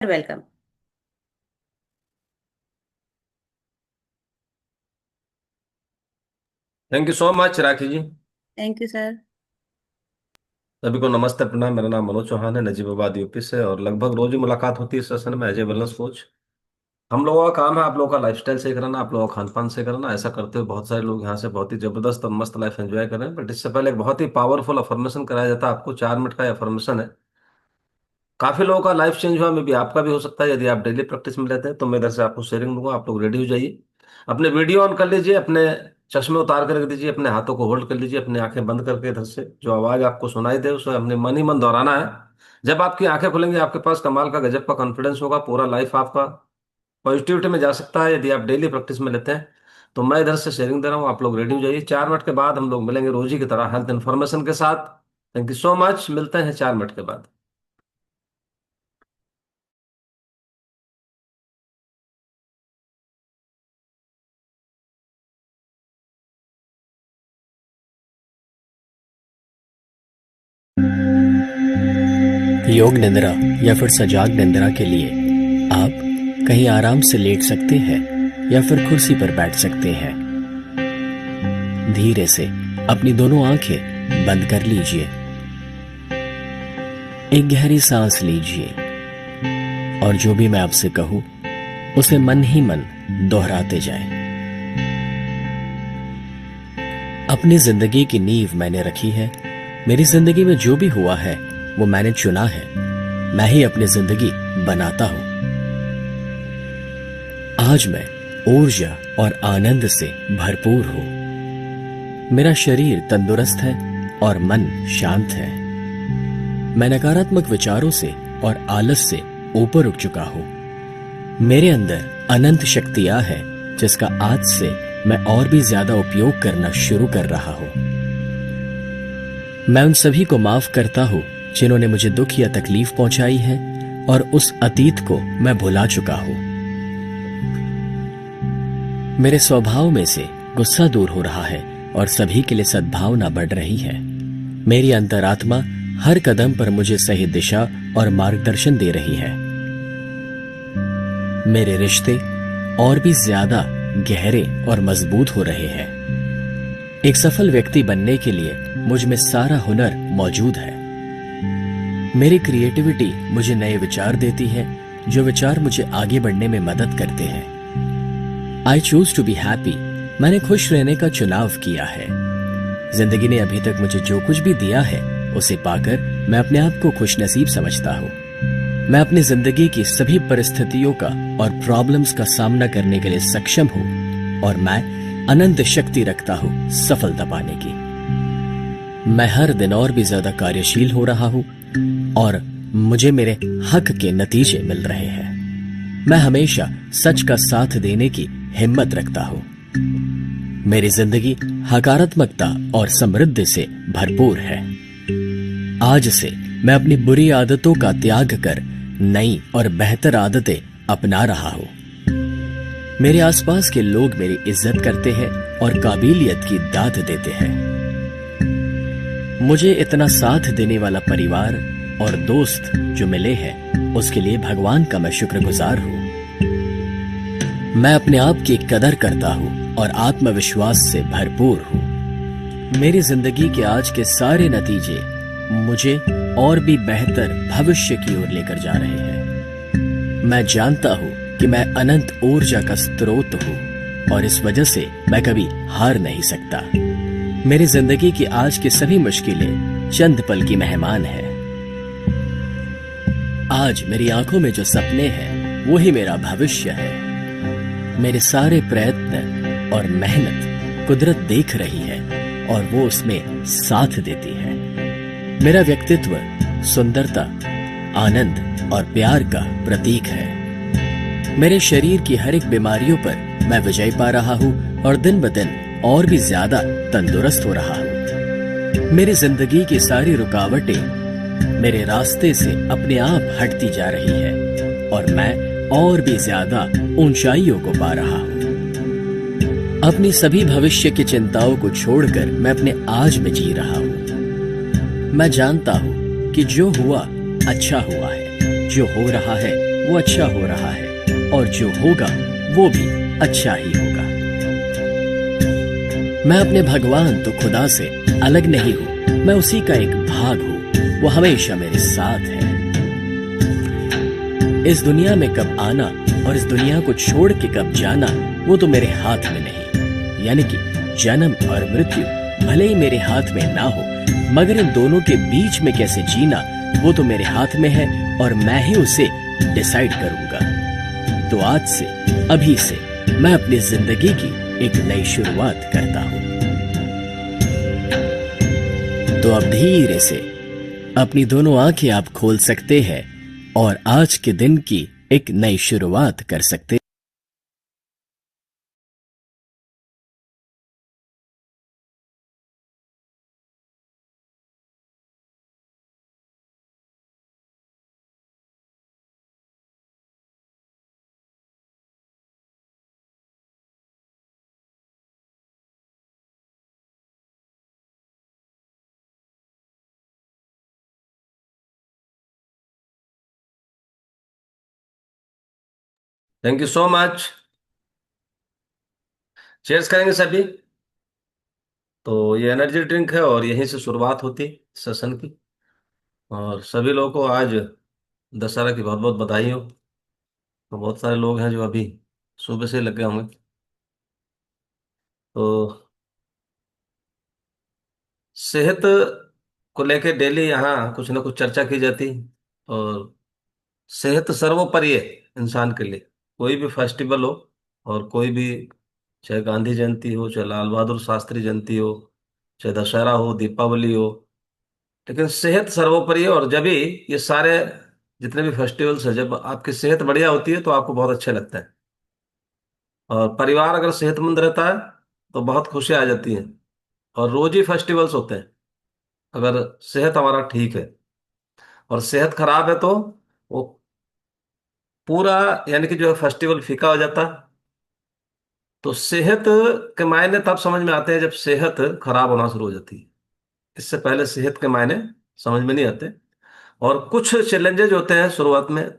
Welcome. Thank you so much Rakhi ji. Thank you sir. सभी को नमस्ते प्रणाम। मेरा नाम मनोज चौहान है, नजीबाबाद यूपी से, और लगभग रोज ही मुलाकात होती है इस सेशन में एज ए वेलनेस कोच। हम लोगों का काम है आप लोगों का लाइफस्टाइल सही कराना, आप लोगों का खान पान सही कराना। ऐसा करते हुए बहुत सारे लोग यहाँ से बहुत ही जबरदस्त और मस्त लाइफ एंजॉय कर रहे हैं। बट इससे पहले एक बहुत ही पावरफुल अफर्मेशन कराया जाता है आपको। 4 मिनट का अफर्मेशन है। काफी लोगों का लाइफ चेंज हुआ, मे भी आपका भी हो सकता है। यदि आप डेली प्रैक्टिस में लेते हैं तो मैं इधर से आपको शेयरिंग दूंगा। आप लोग रेडी हो जाइए, अपने वीडियो ऑन कर लीजिए, अपने चश्मे उतार कर रख दीजिए, अपने हाथों को होल्ड कर लीजिए, अपनी आंखें बंद करके इधर से जो आवाज आपको सुनाई दे उसे अपने मन ही मन दोहराना है। जब आपकी आंखें खुलेंगी आपके पास कमाल का गजब का कॉन्फिडेंस होगा। पूरा लाइफ आपका पॉजिटिविटी में जा सकता है यदि आप डेली प्रैक्टिस में लेते हैं। तो मैं इधर से शेयरिंग दे रहा हूँ, आप लोग रेडी हो जाइए। 4 मिनट के बाद हम लोग मिलेंगे रोज ही की तरह हेल्थ इन्फॉर्मेशन के साथ। थैंक यू सो मच, मिलते हैं 4 मिनट के बाद। योग निद्रा या फिर सजाग निद्रा के लिए आप कहीं आराम से लेट सकते हैं या फिर कुर्सी पर बैठ सकते हैं। धीरे से अपनी दोनों आंखें बंद कर लीजिए। एक गहरी सांस लीजिए और जो भी मैं आपसे कहूं उसे मन ही मन दोहराते जाएं। अपनी जिंदगी की नींव मैंने रखी है। मेरी जिंदगी में जो भी हुआ है वो मैंने चुना है। मैं ही अपनी जिंदगी बनाता हूं। आज मैं ऊर्जा और आनंद से भरपूर हूं। मेरा शरीर तंदुरुस्त है और मन शांत है। मैं नकारात्मक विचारों से और आलस से ऊपर उठ चुका हूं। मेरे अंदर अनंत शक्तियां हैं जिसका आज से मैं और भी ज्यादा उपयोग करना शुरू कर रहा हूं। मैं उन सभी को माफ करता हूं जिन्होंने मुझे दुख या तकलीफ पहुंचाई है और उस अतीत को मैं भुला चुका हूं। मेरे स्वभाव में से गुस्सा दूर हो रहा है और सभी के लिए सद्भावना बढ़ रही है। मेरी अंतरात्मा हर कदम पर मुझे सही दिशा और मार्गदर्शन दे रही है। मेरे रिश्ते और भी ज्यादा गहरे और मजबूत हो रहे हैं। एक सफल व्यक्ति बनने के लिए मुझ में सारा हुनर मौजूद है। मेरी क्रिएटिविटी मुझे नए विचार देती है, जो विचार मुझे आगे बढ़ने में मदद करते हैं। I choose to be happy. मैंने खुश रहने का चुनाव किया है। जिंदगी ने अभी तक मुझे जो कुछ भी दिया है उसे पाकर मैं अपने आप को खुशनसीब समझता हूँ। मैं अपनी जिंदगी की सभी परिस्थितियों का और प्रॉब्लम्स का सामना करने के लिए सक्षम हूँ और मैं अनंत शक्ति रखता हूँ सफलता पाने की। मैं हर दिन और भी ज्यादा कार्यशील हो रहा हूँ और मुझे मेरे हक के नतीजे मिल रहे हैं। मैं हमेशा सच का साथ देने की हिम्मत रखता हूँ। मेरी जिंदगी सकारात्मकता और समृद्धि से भरपूर है। आज से मैं अपनी बुरी आदतों का त्याग कर नई और बेहतर आदतें अपना रहा हूँ। मेरे आसपास के लोग मेरी इज्जत करते हैं और काबिलियत की दाद देते हैं। मुझे इतना साथ देने वाला परिवार और दोस्त जो मिले हैं उसके लिए भगवान का मैं शुक्रगुजार हूँ। मैं अपने आप की कदर करता हूँ और आत्मविश्वास से भरपूर हूँ। मेरी जिंदगी के आज के सारे नतीजे मुझे और भी बेहतर भविष्य की ओर लेकर जा रहे हैं। मैं जानता हूँ कि मैं अनंत ऊर्जा का स्रोत हूँ और इस वजह से मैं कभी हार नहीं सकता। मेरी जिंदगी की आज की सभी मुश्किलें चंद पल की मेहमान है। आज मेरी आंखों में जो सपने हैं वो ही मेरा भविष्य है। मेरे सारे प्रयत्न और मेहनत कुदरत देख रही है और वो उसमें साथ देती है। मेरा व्यक्तित्व सुंदरता, आनंद और प्यार का प्रतीक है। मेरे शरीर की हर एक बीमारियों पर मैं विजय पा रहा हूँ और दिन ब दिन और भी ज्यादा तंदुरुस्त हो रहा हूँ। मेरी जिंदगी की सारी रुकावटें मेरे रास्ते से अपने आप हटती जा रही है और मैं और भी ज्यादा ऊंचाइयों को पा रहा हूँ। अपनी सभी भविष्य की चिंताओं को छोड़कर मैं अपने आज में जी रहा हूँ। मैं जानता हूँ कि जो हुआ अच्छा हुआ है, जो हो रहा है वो अच्छा हो रहा है, और जो होगा वो भी अच्छा ही होगा। मैं अपने भगवान तो खुदा से अलग नहीं हूं, मैं उसी का एक भाग हूं। वो हमेशा मेरे साथ है। इस दुनिया में कब आना और इस दुनिया को छोड़ के कब जाना, वो तो मेरे हाथ में नहीं। यानी कि जन्म और मृत्यु भले ही मेरे हाथ में ना हो, मगर इन दोनों के बीच में कैसे जीना, वो तो मेरे हाथ में है, और मैं ही उसे डिसाइड करूंगा। तो आज से, अभी से, मैं अपनी जिंदगी की एक नई शुरुआत करता हूं। तो अब धीरे से अपनी दोनों आंखें आप खोल सकते हैं और आज के दिन की एक नई शुरुआत कर सकते हैं। Thank you so much. Chairs करेंगे सभी। तो ये एनर्जी ड्रिंक है और यहीं से शुरुआत होती है सेशन की। और सभी लोगों को आज दशहरा की बहुत बहुत बधाई हो। तो बहुत सारे लोग हैं जो अभी सुबह से लगे होंगे। तो सेहत को लेके डेली यहाँ कुछ ना कुछ चर्चा की जाती है। और सेहत सर्वोपरि है इंसान के लिए। कोई भी फेस्टिवल हो और कोई भी, चाहे गांधी जयंती हो, चाहे लाल बहादुर शास्त्री जयंती हो, चाहे दशहरा हो, दीपावली हो, लेकिन सेहत सर्वोपरि है। और जब भी ये सारे जितने भी फेस्टिवल्स है, जब आपकी सेहत बढ़िया होती है तो आपको बहुत अच्छा लगता है। और परिवार अगर सेहतमंद रहता है तो बहुत खुशियां आ जाती हैं। और रोज ही फेस्टिवल्स होते हैं अगर सेहत हमारा ठीक है। और सेहत खराब है तो वो पूरा, यानी कि जो है फेस्टिवल फीका हो जाता है। तो सेहत के मायने तब समझ में आते हैं जब सेहत खराब होना शुरू हो जाती है। इससे पहले सेहत के मायने समझ में नहीं आते। और कुछ चैलेंजेज होते हैं शुरुआत में,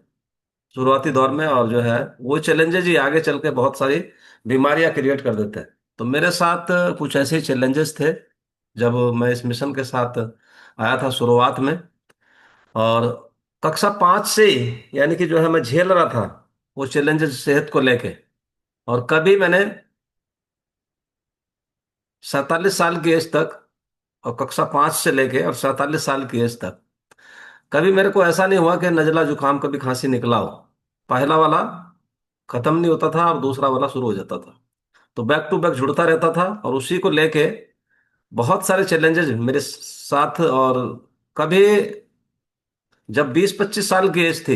शुरुआती दौर में, और जो है वो चैलेंजेज ही आगे चल के बहुत सारी बीमारियां क्रिएट कर देते हैं। तो मेरे साथ कुछ ऐसे चैलेंजेस थे जब मैं इस मिशन के साथ आया था शुरुआत में। और कक्षा 5 से ही, यानी कि जो है मैं झेल रहा था वो चैलेंजेस सेहत को लेके। और कभी मैंने 47 साल की एज तक, और कक्षा 5 से लेके और 47 साल की एज तक, कभी मेरे को ऐसा नहीं हुआ कि नजला जुकाम कभी खांसी निकला हो। पहला वाला खत्म नहीं होता था और दूसरा वाला शुरू हो जाता था। तो बैक टू बैक जुड़ता रहता था, और उसी को लेके बहुत सारे चैलेंजेस मेरे साथ। और कभी जब 20-25 साल की एज थी,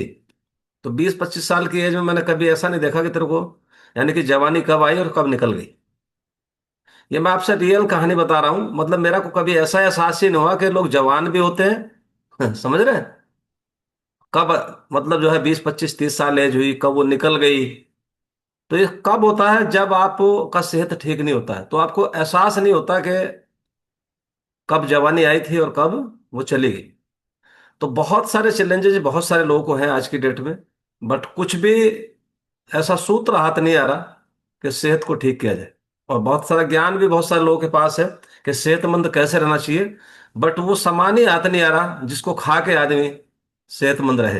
तो 20-25 साल की एज में मैंने कभी ऐसा नहीं देखा कि तेरे को, यानी कि जवानी कब आई और कब निकल गई। ये मैं आपसे रियल कहानी बता रहा हूं। मतलब मेरा को कभी ऐसा एहसास ही नहीं हुआ कि लोग जवान भी होते हैं समझ रहे हैं, कब, मतलब जो है 20-25-30 साल एज हुई कब वो निकल गई। तो ये कब होता है जब आपका सेहत ठीक नहीं होता है, तो आपको एहसास नहीं होता कि कब जवानी आई थी और कब वो चली गई। तो बहुत सारे चैलेंजेस बहुत सारे लोगों को हैं आज की डेट में। बट कुछ भी ऐसा सूत्र हाथ नहीं आ रहा कि सेहत को ठीक किया जाए। और बहुत सारा ज्ञान भी बहुत सारे लोगों के पास है कि सेहतमंद कैसे रहना चाहिए। बट वो सामान ही हाथ नहीं आ रहा जिसको खा के आदमी सेहतमंद रहे।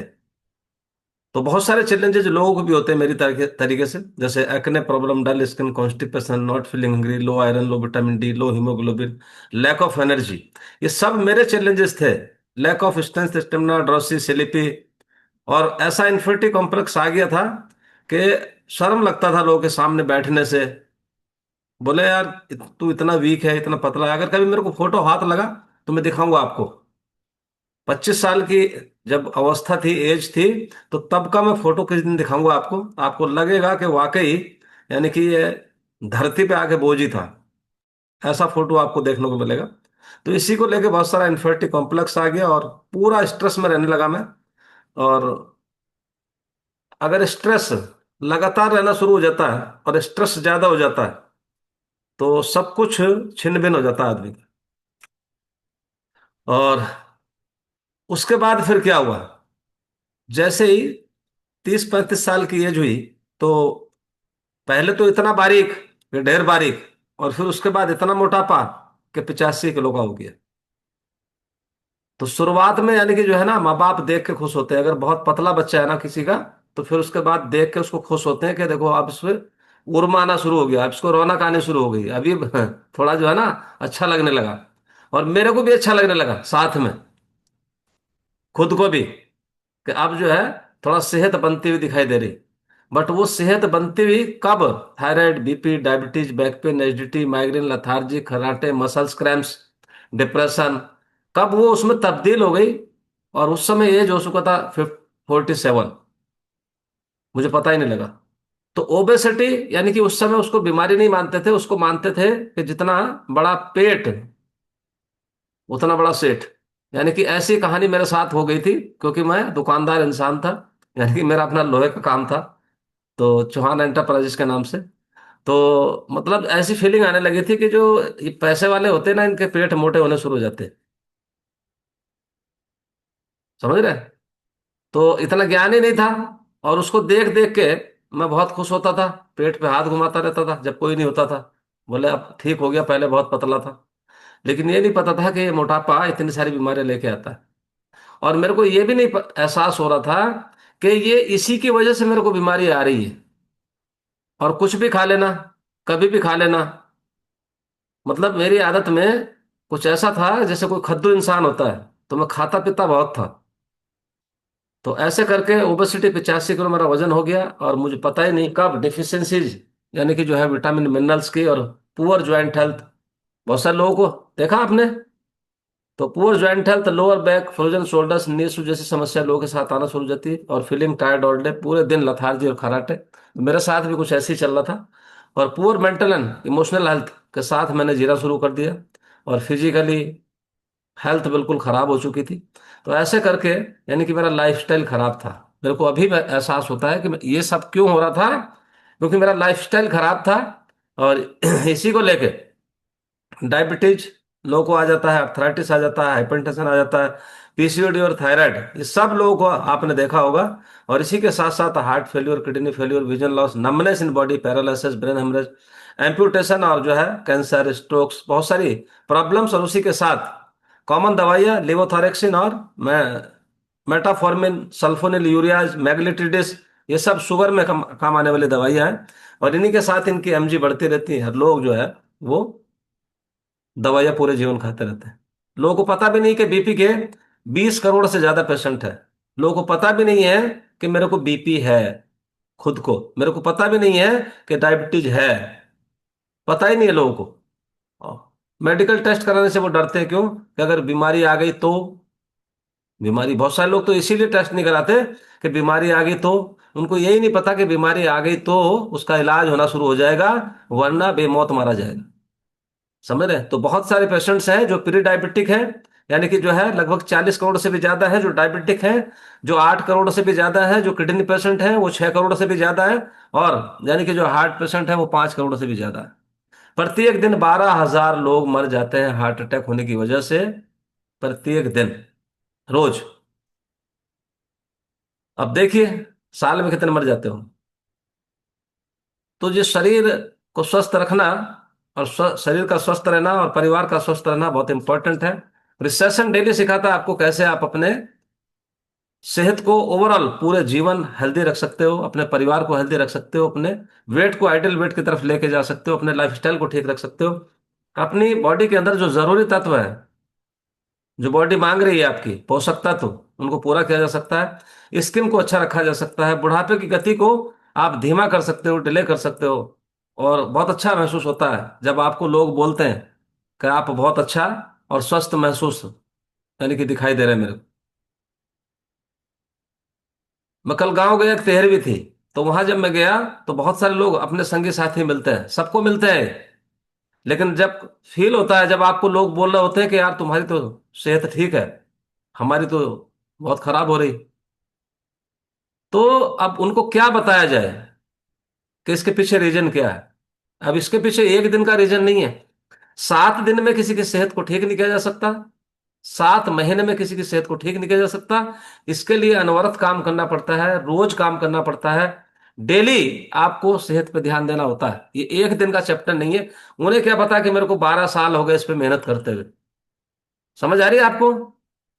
तो बहुत सारे चैलेंजेस लोगों को भी होते हैं मेरी तरीके से, जैसे acne problem, dull skin, constipation, not feeling hungry, low iron, low vitamin D, low haemoglobin, lack of energy. ये सब मेरे चैलेंजेस थे। Lack of strength, stamina, drowsy, sleepy. और ऐसा इन्फिनिटी कॉम्प्लेक्स आ गया था कि शर्म लगता था लोगों के सामने बैठने से। बोले यार तू इतना वीक है, इतना पतला है। अगर कभी मेरे को फोटो हाथ लगा तो मैं दिखाऊंगा आपको। 25 साल की जब अवस्था थी, एज थी, तो तब का मैं फोटो किस दिन दिखाऊंगा आपको। आपको लगेगा कि वाकई, यानी कि ये धरती पे आके बोझ ही था। ऐसा फोटो आपको देखने को मिलेगा। तो इसी को लेके बहुत सारा इन्फिनिटी कॉम्प्लेक्स आ गया और पूरा स्ट्रेस में रहने लगा मैं। और अगर स्ट्रेस लगातार रहना शुरू हो जाता है और स्ट्रेस ज्यादा हो जाता है तो सब कुछ छिन्न भिन्न हो जाता है आदमी का। और उसके बाद फिर क्या हुआ, जैसे ही 30 35 साल की एज हुई तो पहले तो इतना बारीक, फिर ढेर बारीक, और फिर उसके बाद इतना मोटापा कि 85 किलो का हो गया। तो शुरुआत में यानी कि जो है ना, माँ बाप देख के खुश होते हैं। अगर बहुत पतला बच्चा है ना किसी का, तो फिर उसके बाद देख के उसको खुश होते हैं कि देखो अब इसमें उर्मा आना शुरू हो गया, अब इसको रौनक आनी शुरू हो गई, अभी थोड़ा जो है ना अच्छा लगने लगा। और मेरे को भी अच्छा लगने लगा साथ में, खुद को भी, कि अब जो है थोड़ा सेहत बनती हुई दिखाई दे रही। बट वो सेहत बनती हुई कब? Thyroid, BP, diabetes, back pain, acidity, migraine, lethargy, खर्राटे, मसल्स क्रैम्प्स, डिप्रेशन, कब वो उसमें तब्दील हो गई? और उस समय एज हो चुका था 47, मुझे पता ही नहीं लगा। तो ओबेसिटी यानी कि उस समय उसको बीमारी नहीं मानते थे, उसको मानते थे कि जितना बड़ा पेट उतना बड़ा सेठ। यानी कि ऐसी कहानी मेरे साथ हो गई थी, क्योंकि मैं दुकानदार इंसान था। यानी कि मेरा अपना लोहे का काम था, तो चौहान एंटरप्राइजेस के नाम से। तो मतलब ऐसी फीलिंग आने लगी थी कि जो ये पैसे वाले होते हैं ना, इनके पेट मोटे होने शुरू हो जाते हैं। समझ रहे? तो इतना ज्ञान ही नहीं था। और उसको देख देख के मैं बहुत खुश होता था, पेट पे हाथ घुमाता रहता था जब कोई नहीं होता था। बोले अब ठीक हो गया, पहले बहुत पतला था। लेकिन ये नहीं पता था कि ये मोटापा इतनी सारी बीमारियां लेके आता है। और मेरे को ये भी नहीं एहसास हो रहा था कि ये इसी की वजह से मेरे को बीमारी आ रही है। और कुछ भी खा लेना, कभी भी खा लेना, मतलब मेरी आदत में कुछ ऐसा था जैसे कोई खद्दू इंसान होता है, तो मैं खाता पीता बहुत था। तो ऐसे करके ओबेसिटी 85 किलो मेरा वजन हो गया, और मुझे पता ही नहीं कब डिफिशियंसीज, यानी कि जो है विटामिन मिनरल्स की, और पुअर ज्वाइंट हेल्थ। बहुत सारे लोगों को देखा आपने, तो poor joint health, lower back, frozen shoulders, knee issue जैसी समस्या लोगों के साथ आना शुरू हो जाती है, और फीलिंग टायर्ड ऑल डे, पूरे दिन लथार्जी और खराटे। मेरे साथ भी कुछ ऐसे ही चल रहा था। और poor mental and emotional health के साथ मैंने जीना शुरू कर दिया, और फिजिकली हेल्थ बिल्कुल खराब हो चुकी थी। तो ऐसे करके यानी कि मेरा लाइफस्टाइल खराब था। मेरे को अभी एहसास होता है कि ये सब क्यों हो रहा था, क्योंकि मेरा लाइफस्टाइल खराब था। और इसी को लेके डायबिटीज लोगों को आ जाता है, अर्थराइटिस आ जाता है, हाइपरटेंशन आ जाता है, पीसीओडी और थायराइड, ये सब लोगों को आपने देखा होगा। और इसी के साथ साथ heart failure, kidney failure, vision loss, numbness in body, paralysis, brain haemorrhage, amputation, और जो है कैंसर, स्ट्रोक्स, बहुत सारी प्रॉब्लम्स। और उसी के साथ कॉमन दवाइयाँ लिवोथायरेक्सिन और मेटाफॉर्मिन, सल्फोनिल यूरियाज, मैग्नेटिडिस, ये सब शुगर में काम आने वाली दवाइयाँ हैं। और इन्हीं के साथ इनकी एमजी बढ़ती रहती है। हर लोग जो है वो दवाइयाँ पूरे जीवन खाते रहते हैं। लोगों को पता भी नहीं कि बीपी के 20 करोड़ से ज्यादा पेशेंट है। लोगों को पता भी नहीं है कि मेरे को बीपी है, खुद को मेरे को पता भी नहीं है कि डायबिटीज है। पता ही नहीं है लोगों को। मेडिकल टेस्ट कराने से वो डरते हैं, क्यों? कि अगर बीमारी आ गई तो, बीमारी, बहुत सारे लोग तो इसीलिए टेस्ट नहीं कराते कि बीमारी आ गई तो, उनको यही नहीं पता कि बीमारी आ गई तो उसका इलाज होना शुरू हो जाएगा, वरना बेमौत मारा जाएगा। समझ रहे हैं? तो बहुत सारे पेशेंट्स हैं जो प्री डायबिटिक हैं, यानी कि जो है लगभग 40 करोड़ से भी ज्यादा है जो डायबिटिक हैं, जो 8 करोड़ से भी ज्यादा है जो किडनी पेशेंट हैं, वो 6 करोड़ से भी ज्यादा है, और यानी कि जो हार्ट पेशेंट है वो 5 करोड़ से भी ज्यादा है। प्रत्येक दिन 12,000 लोग मर जाते हैं हार्ट अटैक होने की वजह से, प्रत्येक दिन, रोज। अब देखिए साल में कितने मर जाते हो। तो ये शरीर को स्वस्थ रखना, और शरीर का स्वस्थ रहना और परिवार का स्वस्थ रहना बहुत इंपॉर्टेंट है। रिसेशन डेली सिखाता है आपको कैसे आप अपने सेहत को ओवरऑल पूरे जीवन हेल्दी रख सकते हो, अपने परिवार को हेल्दी रख सकते हो, अपने वेट को आइडियल वेट की तरफ लेके जा सकते हो, अपने लाइफस्टाइल को ठीक रख सकते हो। अपनी बॉडी के अंदर जो जरूरी तत्व है, जो बॉडी मांग रही है आपकी पोषक तत्व, उनको पूरा किया जा सकता है। स्किन को अच्छा रखा जा सकता है, बुढ़ापे की गति को आप धीमा कर सकते हो, डिले कर सकते हो। और बहुत अच्छा महसूस होता है जब आपको लोग बोलते हैं कि आप बहुत अच्छा और स्वस्थ महसूस, यानी कि दिखाई दे रहे हैं मेरे को। मैं कल गांव गया, एक तेरहवीं थी, तो वहां जब मैं गया तो बहुत सारे लोग अपने संगी साथी मिलते हैं, सबको मिलते हैं। लेकिन जब फील होता है, जब आपको लोग बोल रहे होते हैं कि यार तुम्हारी तो सेहत ठीक है, हमारी तो बहुत खराब हो रही, तो अब उनको क्या बताया जाए कि इसके पीछे रीजन क्या है? अब इसके पीछे एक दिन का रीजन नहीं है, 7 दिन में किसी की सेहत को ठीक नहीं किया जा सकता। 7 महीने में किसी की सेहत को ठीक नहीं किया जा सकता। इसके लिए अनवरत काम करना पड़ता है, रोज काम करना पड़ता है। डेली आपको सेहत पे ध्यान देना होता है। ये एक दिन का चैप्टर नहीं है। उन्हें क्या पता कि मेरे को 12 साल हो गए इस पे मेहनत करते हुए। समझ आ रही है आपको?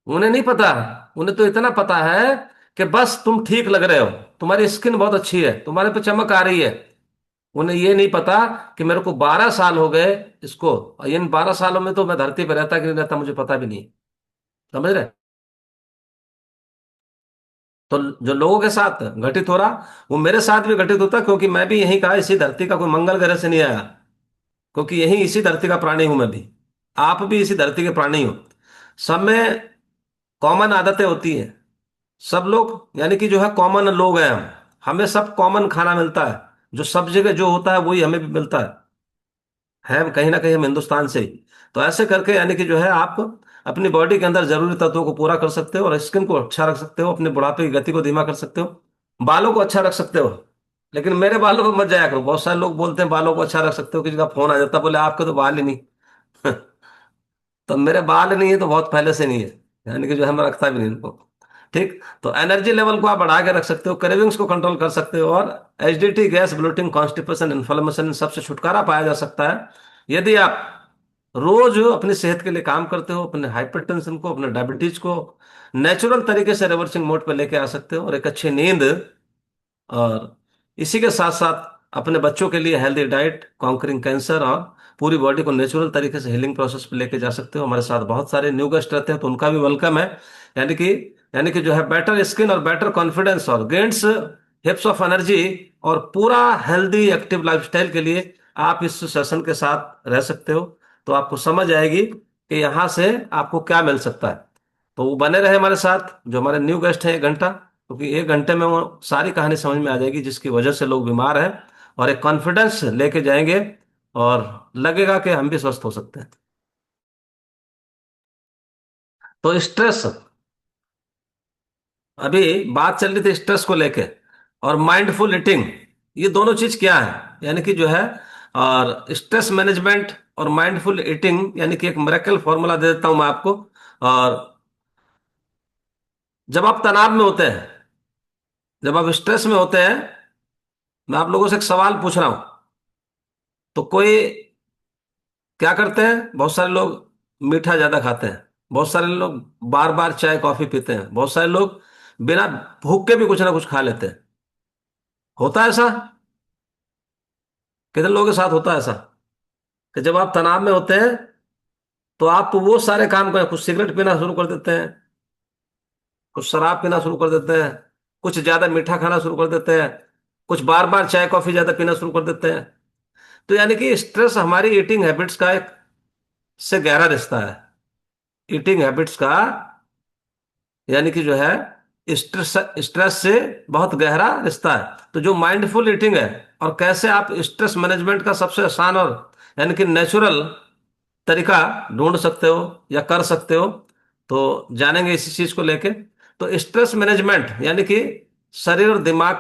उन्हें नहीं पता। उन्हें तो इतना पता है कि बस तुम ठीक लग रहे हो, तुम्हारी स्किन बहुत अच्छी है, तुम्हारे पे चमक आ रही है। उन्हें ये नहीं पता कि मेरे को 12 साल हो गए इसको, और इन 12 सालों में तो मैं धरती पर रहता कि नहीं रहता मुझे पता भी नहीं। समझ रहे? तो जो लोगों के साथ घटित हो रहा, वो मेरे साथ भी घटित होता, क्योंकि मैं भी यही कहा, इसी धरती का, कोई मंगल ग्रह से नहीं आया। क्योंकि यही इसी धरती का प्राणी हूं मैं भी। आप भी इसी धरती के प्राणी हो। सब में कॉमन आदतें होती हैं। सब लोग यानी कि जो है कॉमन लोग हैं हम। हमें सब कॉमन खाना मिलता है। जो सब जगह जो होता है वही हमें भी मिलता है कहीं ना कहीं हम हिंदुस्तान से ही। तो ऐसे करके यानी कि जो है आप अपनी बॉडी के अंदर जरूरी तत्वों को पूरा कर सकते हो, और स्किन को अच्छा रख सकते हो, अपने बुढ़ापे की गति को धीमा कर सकते हो, बालों को अच्छा रख सकते हो। लेकिन मेरे बालों पर मत जाया करो। बहुत सारे लोग बोलते हैं बालों को अच्छा रख सकते हो, किसी का फोन आ जाता है, बोले आपके तो बाल ही नहीं। तो मेरे बाल नहीं है तो बहुत पहले से नहीं है, यानी कि जो है मैं रखता भी नहीं इनको। ठीक। तो एनर्जी लेवल को आप बढ़ा के रख सकते हो, क्रेविंग्स को कंट्रोल कर सकते हो, और acidity, gas, bloating, constipation, inflammation, इन सबसे छुटकारा पाया जा सकता है यदि आप रोज अपनी सेहत के लिए काम करते हो। अपने हाइपरटेंशन को, अपने डायबिटीज को नेचुरल तरीके से रिवर्सिंग मोड पर लेके आ सकते हो, और एक अच्छी नींद, और इसी के साथ साथ अपने बच्चों के लिए हेल्दी डाइट, कॉन्करिंग कैंसर, और पूरी बॉडी को नेचुरल तरीके से हीलिंग प्रोसेस पे लेके जा सकते हो। हमारे साथ बहुत सारे न्यू गेस्ट रहते हैं, तो उनका भी वेलकम है। यानी कि यानी कि जो है बेटर स्किन और बेटर कॉन्फिडेंस और गेंस हिप्स ऑफ एनर्जी और पूरा हेल्दी एक्टिव लाइफस्टाइल के लिए आप इस सेशन के साथ रह सकते हो। तो आपको समझ आएगी कि यहाँ से आपको क्या मिल सकता है। तो वो बने रहे हमारे साथ, जो हमारे न्यू गेस्ट हैं, 1 घंटा, क्योंकि 1 घंटे में वो सारी कहानी समझ में आ जाएगी जिसकी वजह से लोग बीमार हैं, और एक कॉन्फिडेंस लेके जाएंगे, और लगेगा कि हम भी स्वस्थ हो सकते हैं। तो स्ट्रेस, अभी बात चल रही थी स्ट्रेस को लेके, और माइंडफुल ईटिंग, ये दोनों चीज क्या है यानी कि जो है, और स्ट्रेस मैनेजमेंट और माइंडफुल ईटिंग, यानी कि एक मिरेकल फॉर्मूला दे देता हूं मैं आपको। और जब आप तनाव में होते हैं, जब आप स्ट्रेस में होते हैं, मैं आप लोगों से एक सवाल पूछ रहा हूं। तो कोई क्या करते हैं, बहुत सारे लोग मीठा ज्यादा खाते हैं, बहुत सारे लोग बार बार चाय कॉफी पीते हैं, बहुत सारे लोग बिना भूख के भी कुछ ना कुछ खा लेते हैं। होता है ऐसा? कितने लोगों के साथ होता है ऐसा कि जब आप तनाव में होते हैं तो आप वो सारे काम करें, कुछ सिगरेट पीना शुरू कर देते हैं, कुछ शराब पीना शुरू कर देते हैं, कुछ ज्यादा मीठा खाना शुरू कर देते हैं, कुछ बार बार चाय कॉफी ज्यादा पीना शुरू कर देते हैं। तो यानी कि स्ट्रेस हमारी ईटिंग हैबिट्स का एक से गहरा रिश्ता है। ईटिंग हैबिट्स का यानी कि जो है स्ट्रेस स्ट्रेस से बहुत गहरा रिश्ता है। तो जो माइंडफुल ईटिंग है, और कैसे आप स्ट्रेस मैनेजमेंट का सबसे आसान और यानी कि नेचुरल तरीका ढूंढ सकते हो या कर सकते हो, तो जानेंगे इसी चीज को लेके। तो स्ट्रेस मैनेजमेंट यानी कि शरीर और दिमाग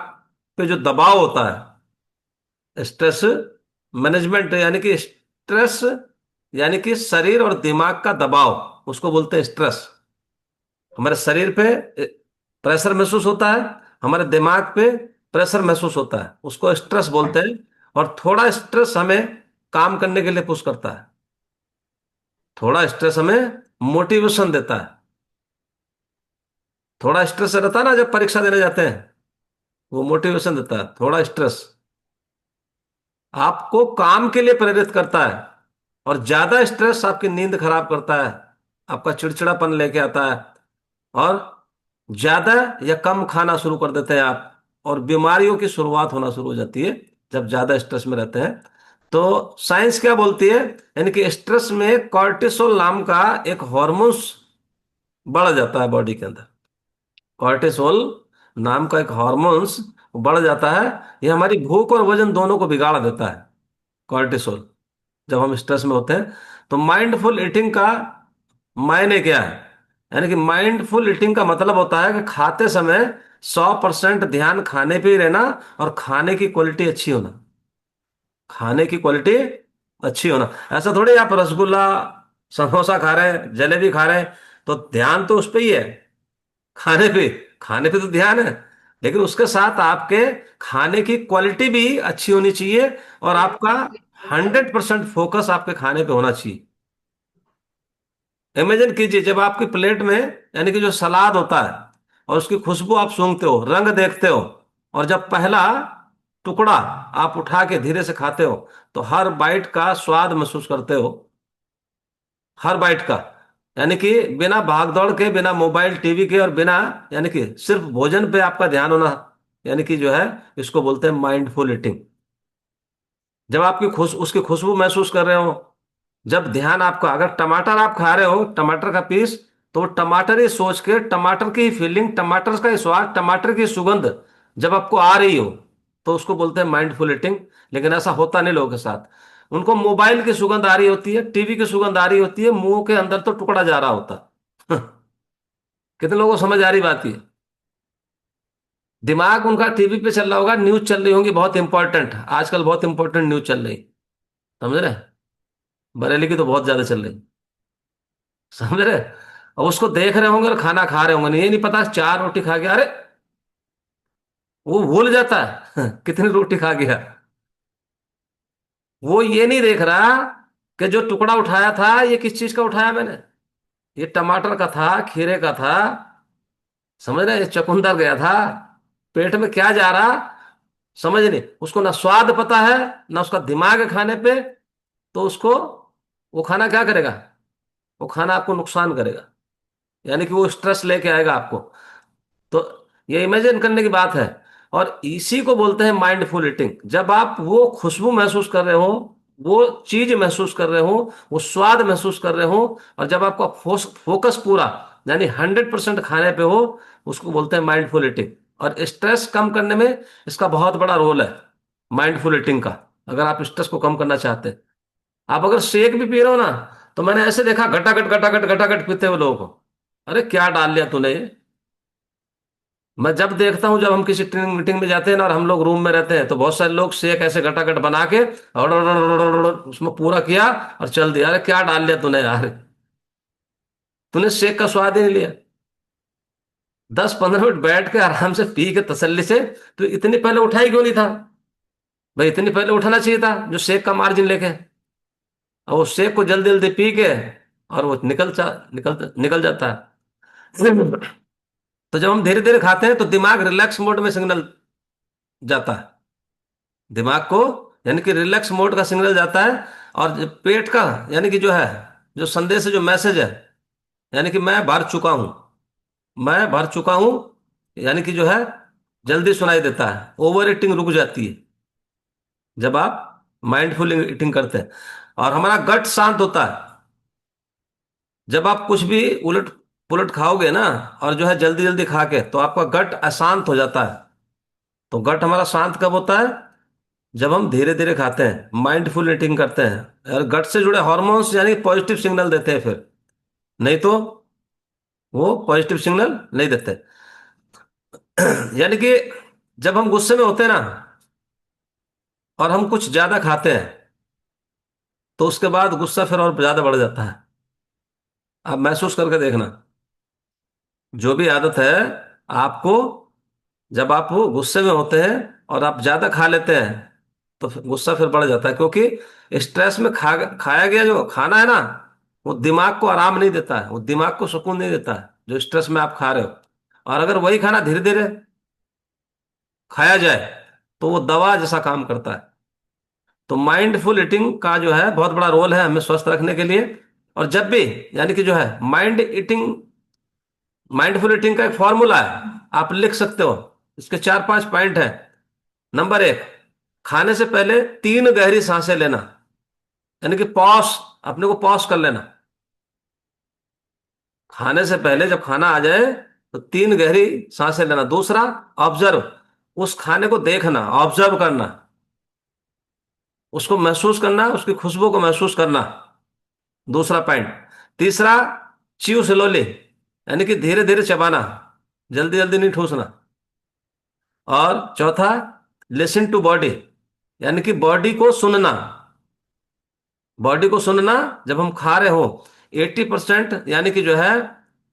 पे जो दबाव होता है, स्ट्रेस मैनेजमेंट यानी कि स्ट्रेस यानी कि शरीर और दिमाग का दबाव, उसको बोलते हैं स्ट्रेस। हमारे शरीर पे प्रेशर महसूस होता है, हमारे दिमाग पे प्रेशर महसूस होता है, उसको स्ट्रेस बोलते हैं। और थोड़ा स्ट्रेस हमें काम करने के लिए पुश करता है, थोड़ा स्ट्रेस हमें मोटिवेशन देता है। थोड़ा स्ट्रेस रहता है ना जब परीक्षा देने जाते हैं, वो मोटिवेशन देता है। थोड़ा स्ट्रेस आपको काम के लिए प्रेरित करता है, और ज्यादा स्ट्रेस आपकी नींद खराब करता है, आपका चिड़चिड़ापन लेके आता है, और ज्यादा या कम खाना शुरू कर देते हैं आप, और बीमारियों की शुरुआत होना शुरू हो जाती है जब ज्यादा स्ट्रेस में रहते हैं। तो साइंस क्या बोलती है, यानी कि स्ट्रेस में कॉर्टिसोल नाम का एक हार्मोन्स बढ़ जाता है बॉडी के अंदर। कॉर्टिसोल नाम का एक हार्मोन्स बढ़ जाता है। ये हमारी भूख और वजन दोनों को बिगाड़ देता है, कॉर्टिसोल, जब हम स्ट्रेस में होते हैं। तो माइंडफुल ईटिंग का मायने क्या है, यानी कि माइंडफुल ईटिंग का मतलब होता है कि खाते समय 100% ध्यान खाने पे ही रहना, और खाने की क्वालिटी अच्छी होना, खाने की क्वालिटी अच्छी होना। ऐसा थोड़ी आप रसगुल्ला समोसा खा रहे हैं, जलेबी खा रहे हैं, तो ध्यान तो उस पे ही है, खाने पे। खाने पे तो ध्यान है, लेकिन उसके साथ आपके खाने की क्वालिटी भी अच्छी होनी चाहिए, और आपका 100% फोकस आपके खाने पे होना चाहिए। इमेजिन कीजिए, जब आपकी प्लेट में यानी कि जो सलाद होता है, और उसकी खुशबू आप सूंघते हो, रंग देखते हो, और जब पहला टुकड़ा आप उठा के धीरे से खाते हो, तो हर बाइट का स्वाद महसूस करते हो, हर बाइट का। यानी कि बिना भागदौड़ के, बिना मोबाइल टीवी के, और बिना, यानी कि सिर्फ भोजन पे आपका ध्यान होना, यानी कि जो है, इसको बोलते हैं माइंडफुल ईटिंग। जब आपकी उसकी खुशबू महसूस कर रहे हो, जब ध्यान आपका, अगर टमाटर आप खा रहे हो, टमाटर का पीस, तो वो टमाटर ही सोच के, टमाटर की फीलिंग, टमाटर का ही स्वाद, टमाटर की सुगंध जब आपको आ रही हो, तो उसको बोलते हैं माइंडफुल ईटिंग। लेकिन ऐसा होता नहीं लोगों के साथ। उनको मोबाइल की सुगंध आ रही होती है, टीवी की सुगंध आ रही होती है, मुंह के अंदर तो टुकड़ा जा रहा होता है। कितने लोगों को समझ आ रही बात ये? दिमाग उनका टीवी पे चल रहा होगा, न्यूज चल रही होंगी बहुत इंपॉर्टेंट, आजकल बहुत इंपॉर्टेंट न्यूज चल रही, समझ रहे? बरेली की तो बहुत ज्यादा चल रही, समझ रहे? और उसको देख रहे होंगे और खाना खा रहे होंगे, ये नहीं पता 4 रोटी खा गया, अरे वो भूल जाता है कितनी रोटी खा गया। वो ये नहीं देख रहा कि जो टुकड़ा उठाया था, ये किस चीज का उठाया मैंने, ये टमाटर का था, खीरे का था, समझ रहे? ये चुकंदर गया था, पेट में क्या जा रहा, समझ नहीं। उसको ना स्वाद पता है, ना उसका दिमाग है खाने पे, तो उसको वो खाना क्या करेगा? वो खाना आपको नुकसान करेगा, यानी कि वो स्ट्रेस लेके आएगा आपको। तो ये इमेजिन करने की बात है। और इसी को बोलते हैं माइंडफुल ईटिंग। जब आप वो खुशबू महसूस कर रहे हो, वो चीज महसूस कर रहे हो, वो स्वाद महसूस कर रहे हो, और जब आपका फोकस पूरा, यानी 100% खाने पे हो, उसको बोलते हैं माइंडफुल ईटिंग। और स्ट्रेस कम करने में इसका बहुत बड़ा रोल है, माइंडफुल ईटिंग का। अगर आप स्ट्रेस को कम करना चाहते हैं, आप अगर शेक भी पी रहे हो ना, तो मैंने ऐसे देखा घटाघट घटाघट घटाघट पीते हुए लोगों को, अरे क्या डाल लिया तूने ये। मैं जब देखता हूँ, जब हम किसी ट्रेनिंग मीटिंग में जाते हैं ना, और हम लोग रूम में रहते हैं, तो बहुत सारे लोग शेक ऐसे घटाघट बना के और उसमें पूरा किया और चल दिया। अरे क्या डाल लिया तूने यार, तूने शेक का स्वाद ही नहीं लिया। 10-15 मिनट बैठ के आराम से पी के तसल्ली से, तो इतनी पहले उठाई क्यों नहीं था? भाई इतनी पहले उठाना चाहिए था, जो शेक का मार्जिन लेके, और वो शेक को जल्दी जल्दी पी के, और वो निकल निकल जाता है। तो जब हम धीरे धीरे खाते हैं, तो दिमाग रिलैक्स मोड में सिग्नल जाता है, दिमाग को, यानी कि रिलैक्स मोड का सिग्नल जाता है। और पेट का, यानी कि जो है, जो संदेश है, जो मैसेज है, यानी कि मैं भर चुका हूं, मैं भर चुका हूं, यानी कि जो है, जल्दी सुनाई देता है। ओवर ईटिंग रुक जाती है जब आप माइंडफुल ईटिंग करते हैं। और हमारा गट शांत होता है। जब आप कुछ भी उलट पुलट खाओगे ना, और जो है जल्दी जल्दी खा के, तो आपका गट अशांत हो जाता है। तो गट हमारा शांत कब होता है? जब हम धीरे धीरे खाते हैं, माइंडफुल ईटिंग करते हैं, और गट से जुड़े हॉर्मोन्स यानी पॉजिटिव सिग्नल देते हैं फिर, नहीं तो वो पॉजिटिव सिग्नल नहीं देते। यानी कि जब हम गुस्से में होते हैं ना, और हम कुछ ज्यादा खाते हैं, तो उसके बाद गुस्सा फिर और ज्यादा बढ़ जाता है। आप महसूस करके देखना, जो भी आदत है आपको, जब आप वो गुस्से में होते हैं और आप ज्यादा खा लेते हैं, तो फिर गुस्सा फिर बढ़ जाता है, क्योंकि स्ट्रेस में खाया गया जो खाना है ना, वो दिमाग को आराम नहीं देता है, वो दिमाग को सुकून नहीं देता है, जो स्ट्रेस में आप खा रहे हो। और अगर वही खाना धीरे धीरे खाया जाए, तो वो दवा जैसा काम करता है। तो माइंडफुल ईटिंग का जो है बहुत बड़ा रोल है हमें स्वस्थ रखने के लिए। और जब भी, यानी कि जो है, माइंडफुल ईटिंग का एक फॉर्मूला है, आप लिख सकते हो। इसके 4-5 पॉइंट हैं। नंबर 1, खाने से पहले 3 गहरी सांसें लेना, यानी कि पॉज, अपने को पॉज कर लेना। खाने से पहले जब खाना आ जाए, तो 3 गहरी सांसें लेना। दूसरा, ऑब्जर्व, उस खाने को देखना, ऑब्जर्व करना, उसको महसूस करना, उसकी खुशबू को महसूस करना, दूसरा पॉइंट। तीसरा, च्यू स्लोली, यानी कि धीरे धीरे चबाना, जल्दी जल्दी नहीं ठूसना। और चौथा, लिसन टू बॉडी, यानी कि बॉडी को सुनना, बॉडी को सुनना। जब हम खा रहे हो, 80% यानी कि जो है,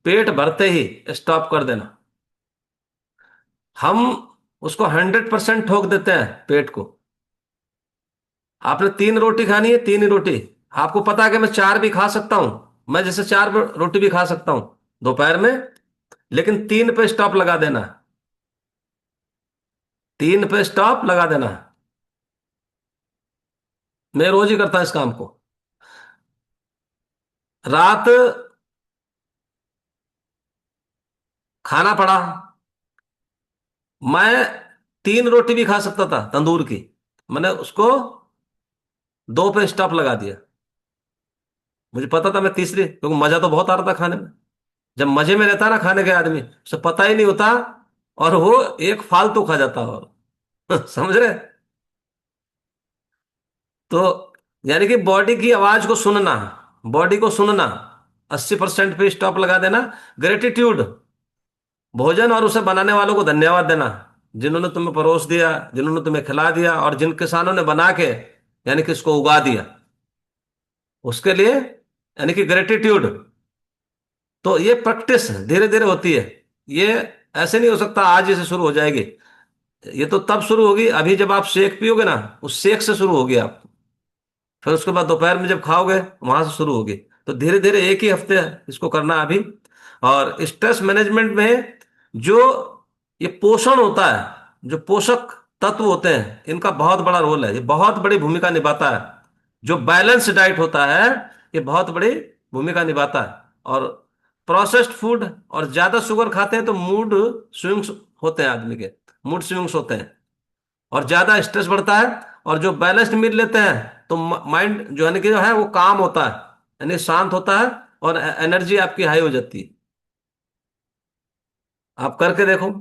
पेट भरते ही स्टॉप कर देना। हम उसको 100% ठोक देते हैं पेट को। आपने 3 रोटी खानी है, 3 ही रोटी। आपको पता है कि मैं 4 भी खा सकता हूं। मैं जैसे 4 रोटी भी खा सकता हूं दोपहर में, लेकिन 3 पे स्टॉप लगा देना। 3 पे स्टॉप लगा देना। मैं रोज ही करता हूं इस काम को। रात खाना पड़ा, मैं 3 रोटी भी खा सकता था तंदूर की, मैंने उसको 2 पे स्टॉप लगा दिया। मुझे पता था मैं तीसरी, क्योंकि मजा तो बहुत आ रहा था खाने में। जब मजे में रहता है ना खाने के आदमी, उसे पता ही नहीं होता, और वो एक फालतू खा जाता है। और समझ रहे? तो यानी कि बॉडी की आवाज को सुनना, बॉडी को सुनना, 80% पे स्टॉप लगा देना। ग्रेटिट्यूड, भोजन और उसे बनाने वालों को धन्यवाद देना, जिन्होंने तुम्हें परोस दिया, जिन्होंने तुम्हें खिला दिया, और जिन किसानों ने बना के यानी कि इसको उगा दिया, उसके लिए यानी कि ग्रेटिट्यूड। तो ये प्रैक्टिस धीरे धीरे होती है। ये ऐसे नहीं हो सकता आज ही से शुरू हो जाएगी। ये तो तब शुरू होगी अभी जब आप शेक पियोगे ना, उस शेक से शुरू होगी आप। फिर उसके बाद दोपहर में जब खाओगे, वहां से शुरू होगी। तो धीरे धीरे एक ही हफ्ते इसको करना है अभी। और स्ट्रेस मैनेजमेंट में जो ये पोषण होता है, जो पोषक तत्व होते हैं, इनका बहुत बड़ा रोल है, ये बहुत बड़ी भूमिका निभाता है। जो बैलेंस डाइट होता है, ये बहुत बड़ी भूमिका निभाता है। और प्रोसेस्ड फूड और ज्यादा शुगर खाते हैं तो मूड स्विंग्स होते हैं आदमी के, मूड स्विंग्स होते हैं, और ज्यादा स्ट्रेस बढ़ता है। और जो बैलेंस्ड मील लेते हैं तो माइंड जो है कि जो है वो काम होता है, यानी शांत होता है, और एनर्जी आपकी हाई हो जाती है। आप करके देखो।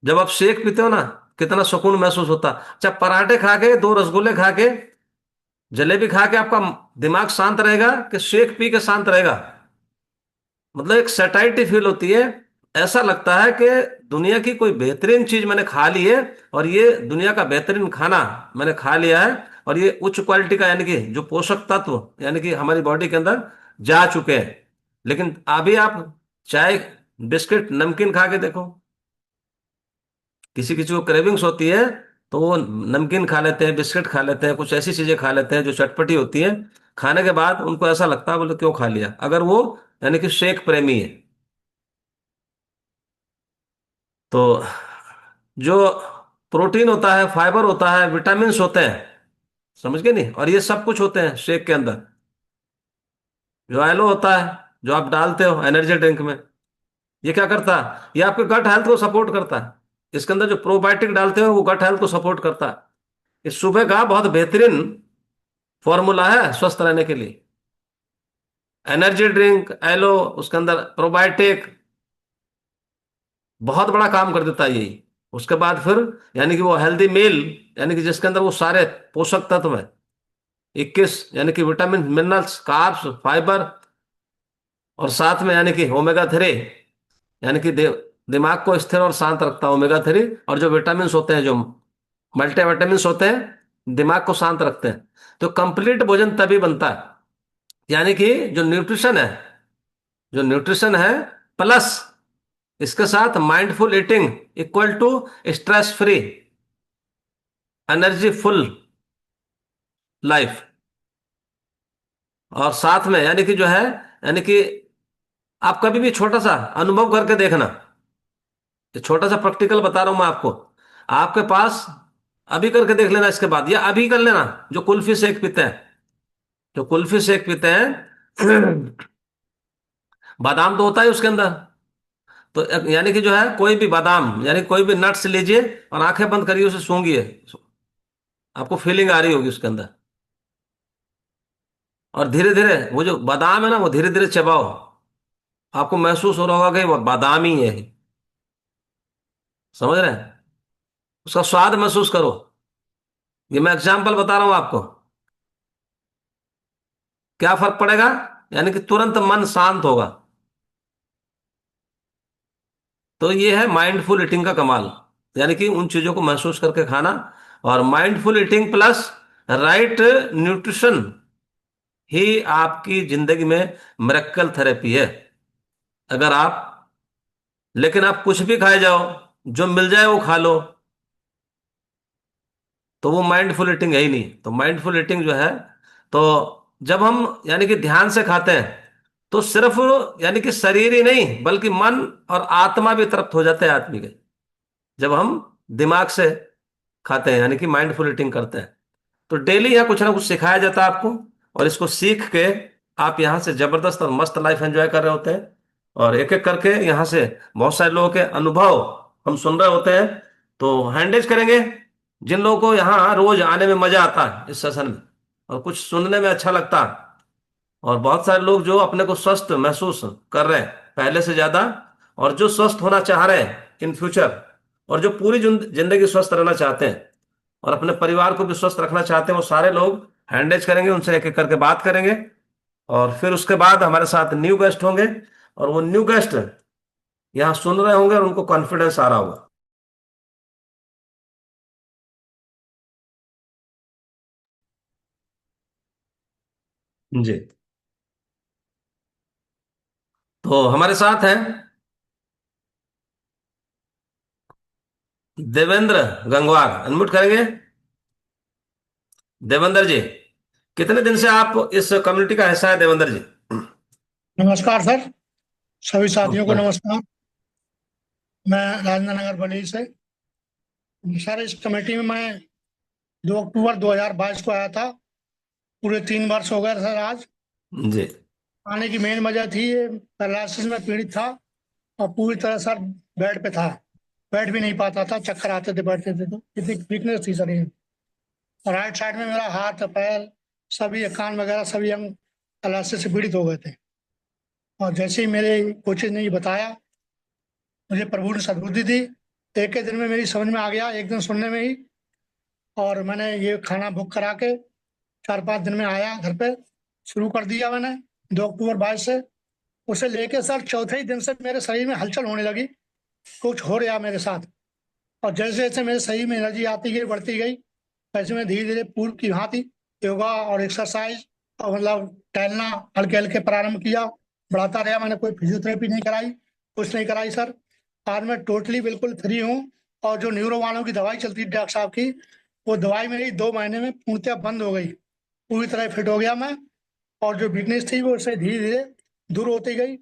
जब आप शेक पीते हो ना, कितना सुकून महसूस होता है। अच्छा, पराठे खा के, 2 रसगुल्ले खा के, जलेबी खा के आपका दिमाग शांत रहेगा कि शेक पी के शांत रहेगा? मतलब एक सेटाइटी फील होती है। ऐसा लगता है कि दुनिया की कोई बेहतरीन चीज मैंने खा ली है, और ये दुनिया का बेहतरीन खाना मैंने खा लिया है, और ये उच्च क्वालिटी का, यानी कि जो पोषक तत्व यानी कि हमारी बॉडी के अंदर जा चुके हैं। लेकिन अभी आप चाय, बिस्किट, नमकीन खा के देखो। किसी किसी को क्रेविंग्स होती है, तो वो नमकीन खा लेते हैं, बिस्किट खा लेते हैं, कुछ ऐसी चीजें खा लेते हैं जो चटपटी होती हैं। खाने के बाद उनको ऐसा लगता है, बोले क्यों खा लिया, अगर वो यानी कि शेक प्रेमी है। तो जो प्रोटीन होता है, फाइबर होता है, विटामिन्स होते हैं, समझ गए नहीं, और ये सब कुछ होते हैं शेक के अंदर। जो एलो होता है, जो आप डालते हो एनर्जी ड्रिंक में, ये क्या करता है? ये आपके गट हेल्थ को सपोर्ट करता है। इसके अंदर जो प्रोबायोटिक डालते हो वो गट हेल्थ को सपोर्ट करता है। इस सुबह का बहुत बेहतरीन फॉर्मूला है स्वस्थ रहने के लिए। एनर्जी ड्रिंक, एलो, उसके अंदर प्रोबायोटिक बहुत बड़ा काम कर देता है यही। उसके बाद फिर यानी कि वो हेल्दी मील, यानी कि जिसके अंदर वो सारे पोषक तत्व है, 21, यानी कि विटामिन, मिनरल्स, कार्ब्स, फाइबर, और साथ में यानी कि ओमेगा 3, यानी कि दिमाग को स्थिर और शांत रखता है ओमेगा 3। और जो विटामिन होते हैं, जो मल्टी विटामिन होते हैं, दिमाग को शांत रखते हैं। तो कंप्लीट भोजन तभी बनता है, यानी कि जो न्यूट्रिशन है प्लस इसके साथ mindful eating equal to stress free, energy full life. और साथ में यानी कि जो है, यानी कि आप कभी भी छोटा सा अनुभव करके देखना। ये छोटा सा प्रैक्टिकल बता रहा हूं मैं आपको। आपके पास अभी करके देख लेना, इसके बाद या अभी कर लेना। जो कुल्फी शेक पीते हैं, जो कुल्फी शेक पीते हैं, बादाम तो होता है उसके अंदर। तो यानी कि जो है कोई भी बादाम, यानी कोई भी नट्स लीजिए, और आंखें बंद करिए, उसे सूंघिए, आपको फीलिंग आ रही होगी उसके अंदर। और धीरे धीरे वो जो बादाम है ना, वो धीरे धीरे चबाओ। आपको महसूस हो रहा होगा कि वो बादाम ही है। समझ रहे हैं? उसका स्वाद महसूस करो। ये मैं एग्जाम्पल बता रहा हूं आपको। क्या फर्क पड़ेगा? यानी कि तुरंत मन शांत होगा। तो ये है माइंडफुल ईटिंग का कमाल, यानी कि उन चीजों को महसूस करके खाना। और mindful eating plus right nutrition ही आपकी जिंदगी में मिरेकल थेरेपी है। अगर आप, लेकिन आप कुछ भी खाए जाओ, जो मिल जाए वो खा लो, तो वो माइंडफुल ईटिंग है ही नहीं। तो माइंडफुल ईटिंग जो है, तो जब हम यानी कि ध्यान से खाते हैं, तो सिर्फ यानी कि शरीर ही नहीं बल्कि मन और आत्मा भी तृप्त हो जाते हैं आदमी के, जब हम दिमाग से खाते हैं यानी कि माइंडफुल ईटिंग करते हैं। तो डेली यहाँ कुछ ना कुछ सिखाया जाता है आपको, और इसको सीख के आप यहाँ से जबरदस्त और मस्त लाइफ एंजॉय कर रहे होते हैं। और एक एक करके यहाँ से बहुत सारे लोगों के अनुभव हम सुन रहे होते हैं। तो हैंडएज करेंगे जिन लोगों को यहाँ रोज आने में मजा आता है इस सेशन में, और कुछ सुनने में अच्छा लगता है, और बहुत सारे लोग जो अपने को स्वस्थ महसूस कर रहे हैं पहले से ज्यादा, और जो स्वस्थ होना चाह रहे हैं इन फ्यूचर, और जो पूरी जिंदगी स्वस्थ रहना चाहते हैं और अपने परिवार को भी स्वस्थ रखना चाहते हैं, वो सारे लोग हैंडएज करेंगे, उनसे एक एक करके बात करेंगे। और फिर उसके बाद हमारे साथ न्यू गेस्ट होंगे, और वो न्यू गेस्ट यहाँ सुन रहे होंगे और उनको कॉन्फिडेंस आ रहा होगा। जी। तो हमारे साथ हैं देवेंद्र गंगवार, अनम्यूट करेंगे। देवेंद्र जी, कितने दिन से आप इस कम्युनिटी का हिस्सा है देवेंद्र जी? नमस्कार सर। सभी साथियों को नमस्कार। नमस्कार। मैं राजेंद्र नगर बली से। सर, इस कमेटी में मैं 2 अक्टूबर 2022 को आया था। पूरे 3 वर्ष हो गए सर आज। जी। आने की मेन वजह थी, ये पैरालिसिस में पीड़ित था और पूरी तरह सर बेड पे था। बैठ भी नहीं पाता था, चक्कर आते थे बैठते थे, तो इतनी वीकनेस थी शरीर में। और राइट साइड में मेरा हाथ पैर सभी कान वगैरह सभी अंग पैरालिसिस से पीड़ित हो गए थे। और जैसे ही मेरे कोचेज ने ये बताया, मुझे प्रभु ने सद्बुद्धि दी। एक ही दिन में मेरी समझ में आ गया, एक दिन सुनने में ही। और मैंने ये खाना बुक करा के 4-5 दिन में आया घर पे। शुरू कर दिया मैंने 2 अक्टूबर 22 से। उसे लेके सर चौथे ही दिन से मेरे शरीर में हलचल होने लगी। कुछ हो रहा मेरे साथ। और जैसे जैसे मेरे शरीर में एनर्जी आती गई बढ़ती गई, वैसे मैं धीरे धीरे पूर्व की भांति योगा और एक्सरसाइज और मतलब टहलना हल्के हल्के प्रारंभ किया। बढ़ाता रहा। मैंने कोई फिजियोथेरेपी नहीं कराई, कुछ नहीं कराई सर। आज मैं टोटली बिल्कुल फ्री हूँ। और जो न्यूरो वालों की दवाई चलती है डॉक्टर साहब की, वो दवाई मेरी 2 महीने में पूर्णतः बंद हो गई। पूरी तरह फिट हो गया मैं। और जो वीकनेस थी वो उससे धीरे धीरे दूर होती गई।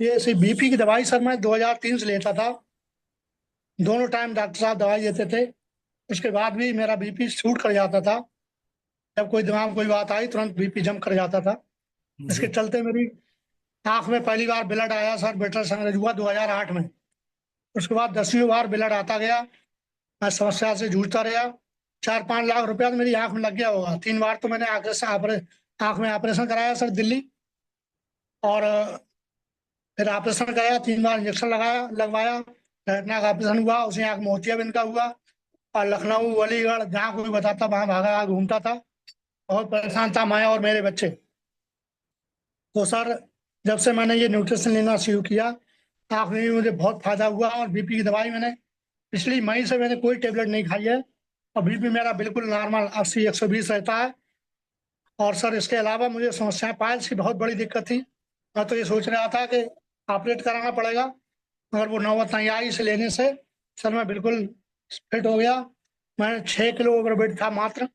ये ऐसी बीपी की दवाई सर मैं 2003 से लेता था। दोनों टाइम डॉक्टर साहब दवाई देते थे। उसके बाद भी मेरा बीपी शूट कर जाता था। जब कोई दिमाग में कोई बात आई तुरंत बीपी जंप कर जाता था। इसके जी। चलते मेरी आंख में पहली बार ब्लड आया सर, बेटर संग्रह हुआ 2008 में। उसके बाद 10वीं बार ब्लड आता गया। मैं समस्या से जूझता रहा। 4-5 लाख रुपया तो मेरी आंख में लग गया होगा। 3 बार तो मैंने आंख में ऑपरेशन कराया सर दिल्ली। और फिर ऑपरेशन कराया, 3 बार इंजेक्शन लगाया लगवाया। रेटिना का ऑपरेशन हुआ, उसी आंख मोतियाबिंद का हुआ। और लखनऊ अलीगढ़ जहाँ कोई बताता वहां भागा घूमता था। बहुत परेशान था मैं और मेरे बच्चे। तो सर, जब से मैंने ये न्यूट्रिशन लेना शुरू किया, आँख में भी मुझे बहुत फायदा हुआ। और बीपी की दवाई मैंने पिछली मई से मैंने कोई टेबलेट नहीं खाई है। और बीपी मेरा बिल्कुल नॉर्मल 80-120 रहता है। और सर, इसके अलावा मुझे समस्याएं पाइल्स की बहुत बड़ी दिक्कत थी। मैं तो ये सोच रहा था कि ऑपरेट कराना पड़ेगा, मगर वो नौबत नहीं आई। इसे लेने से सर मैं बिल्कुल फिट हो गया। मैं 6 किलो ओवरवेट था मात्र।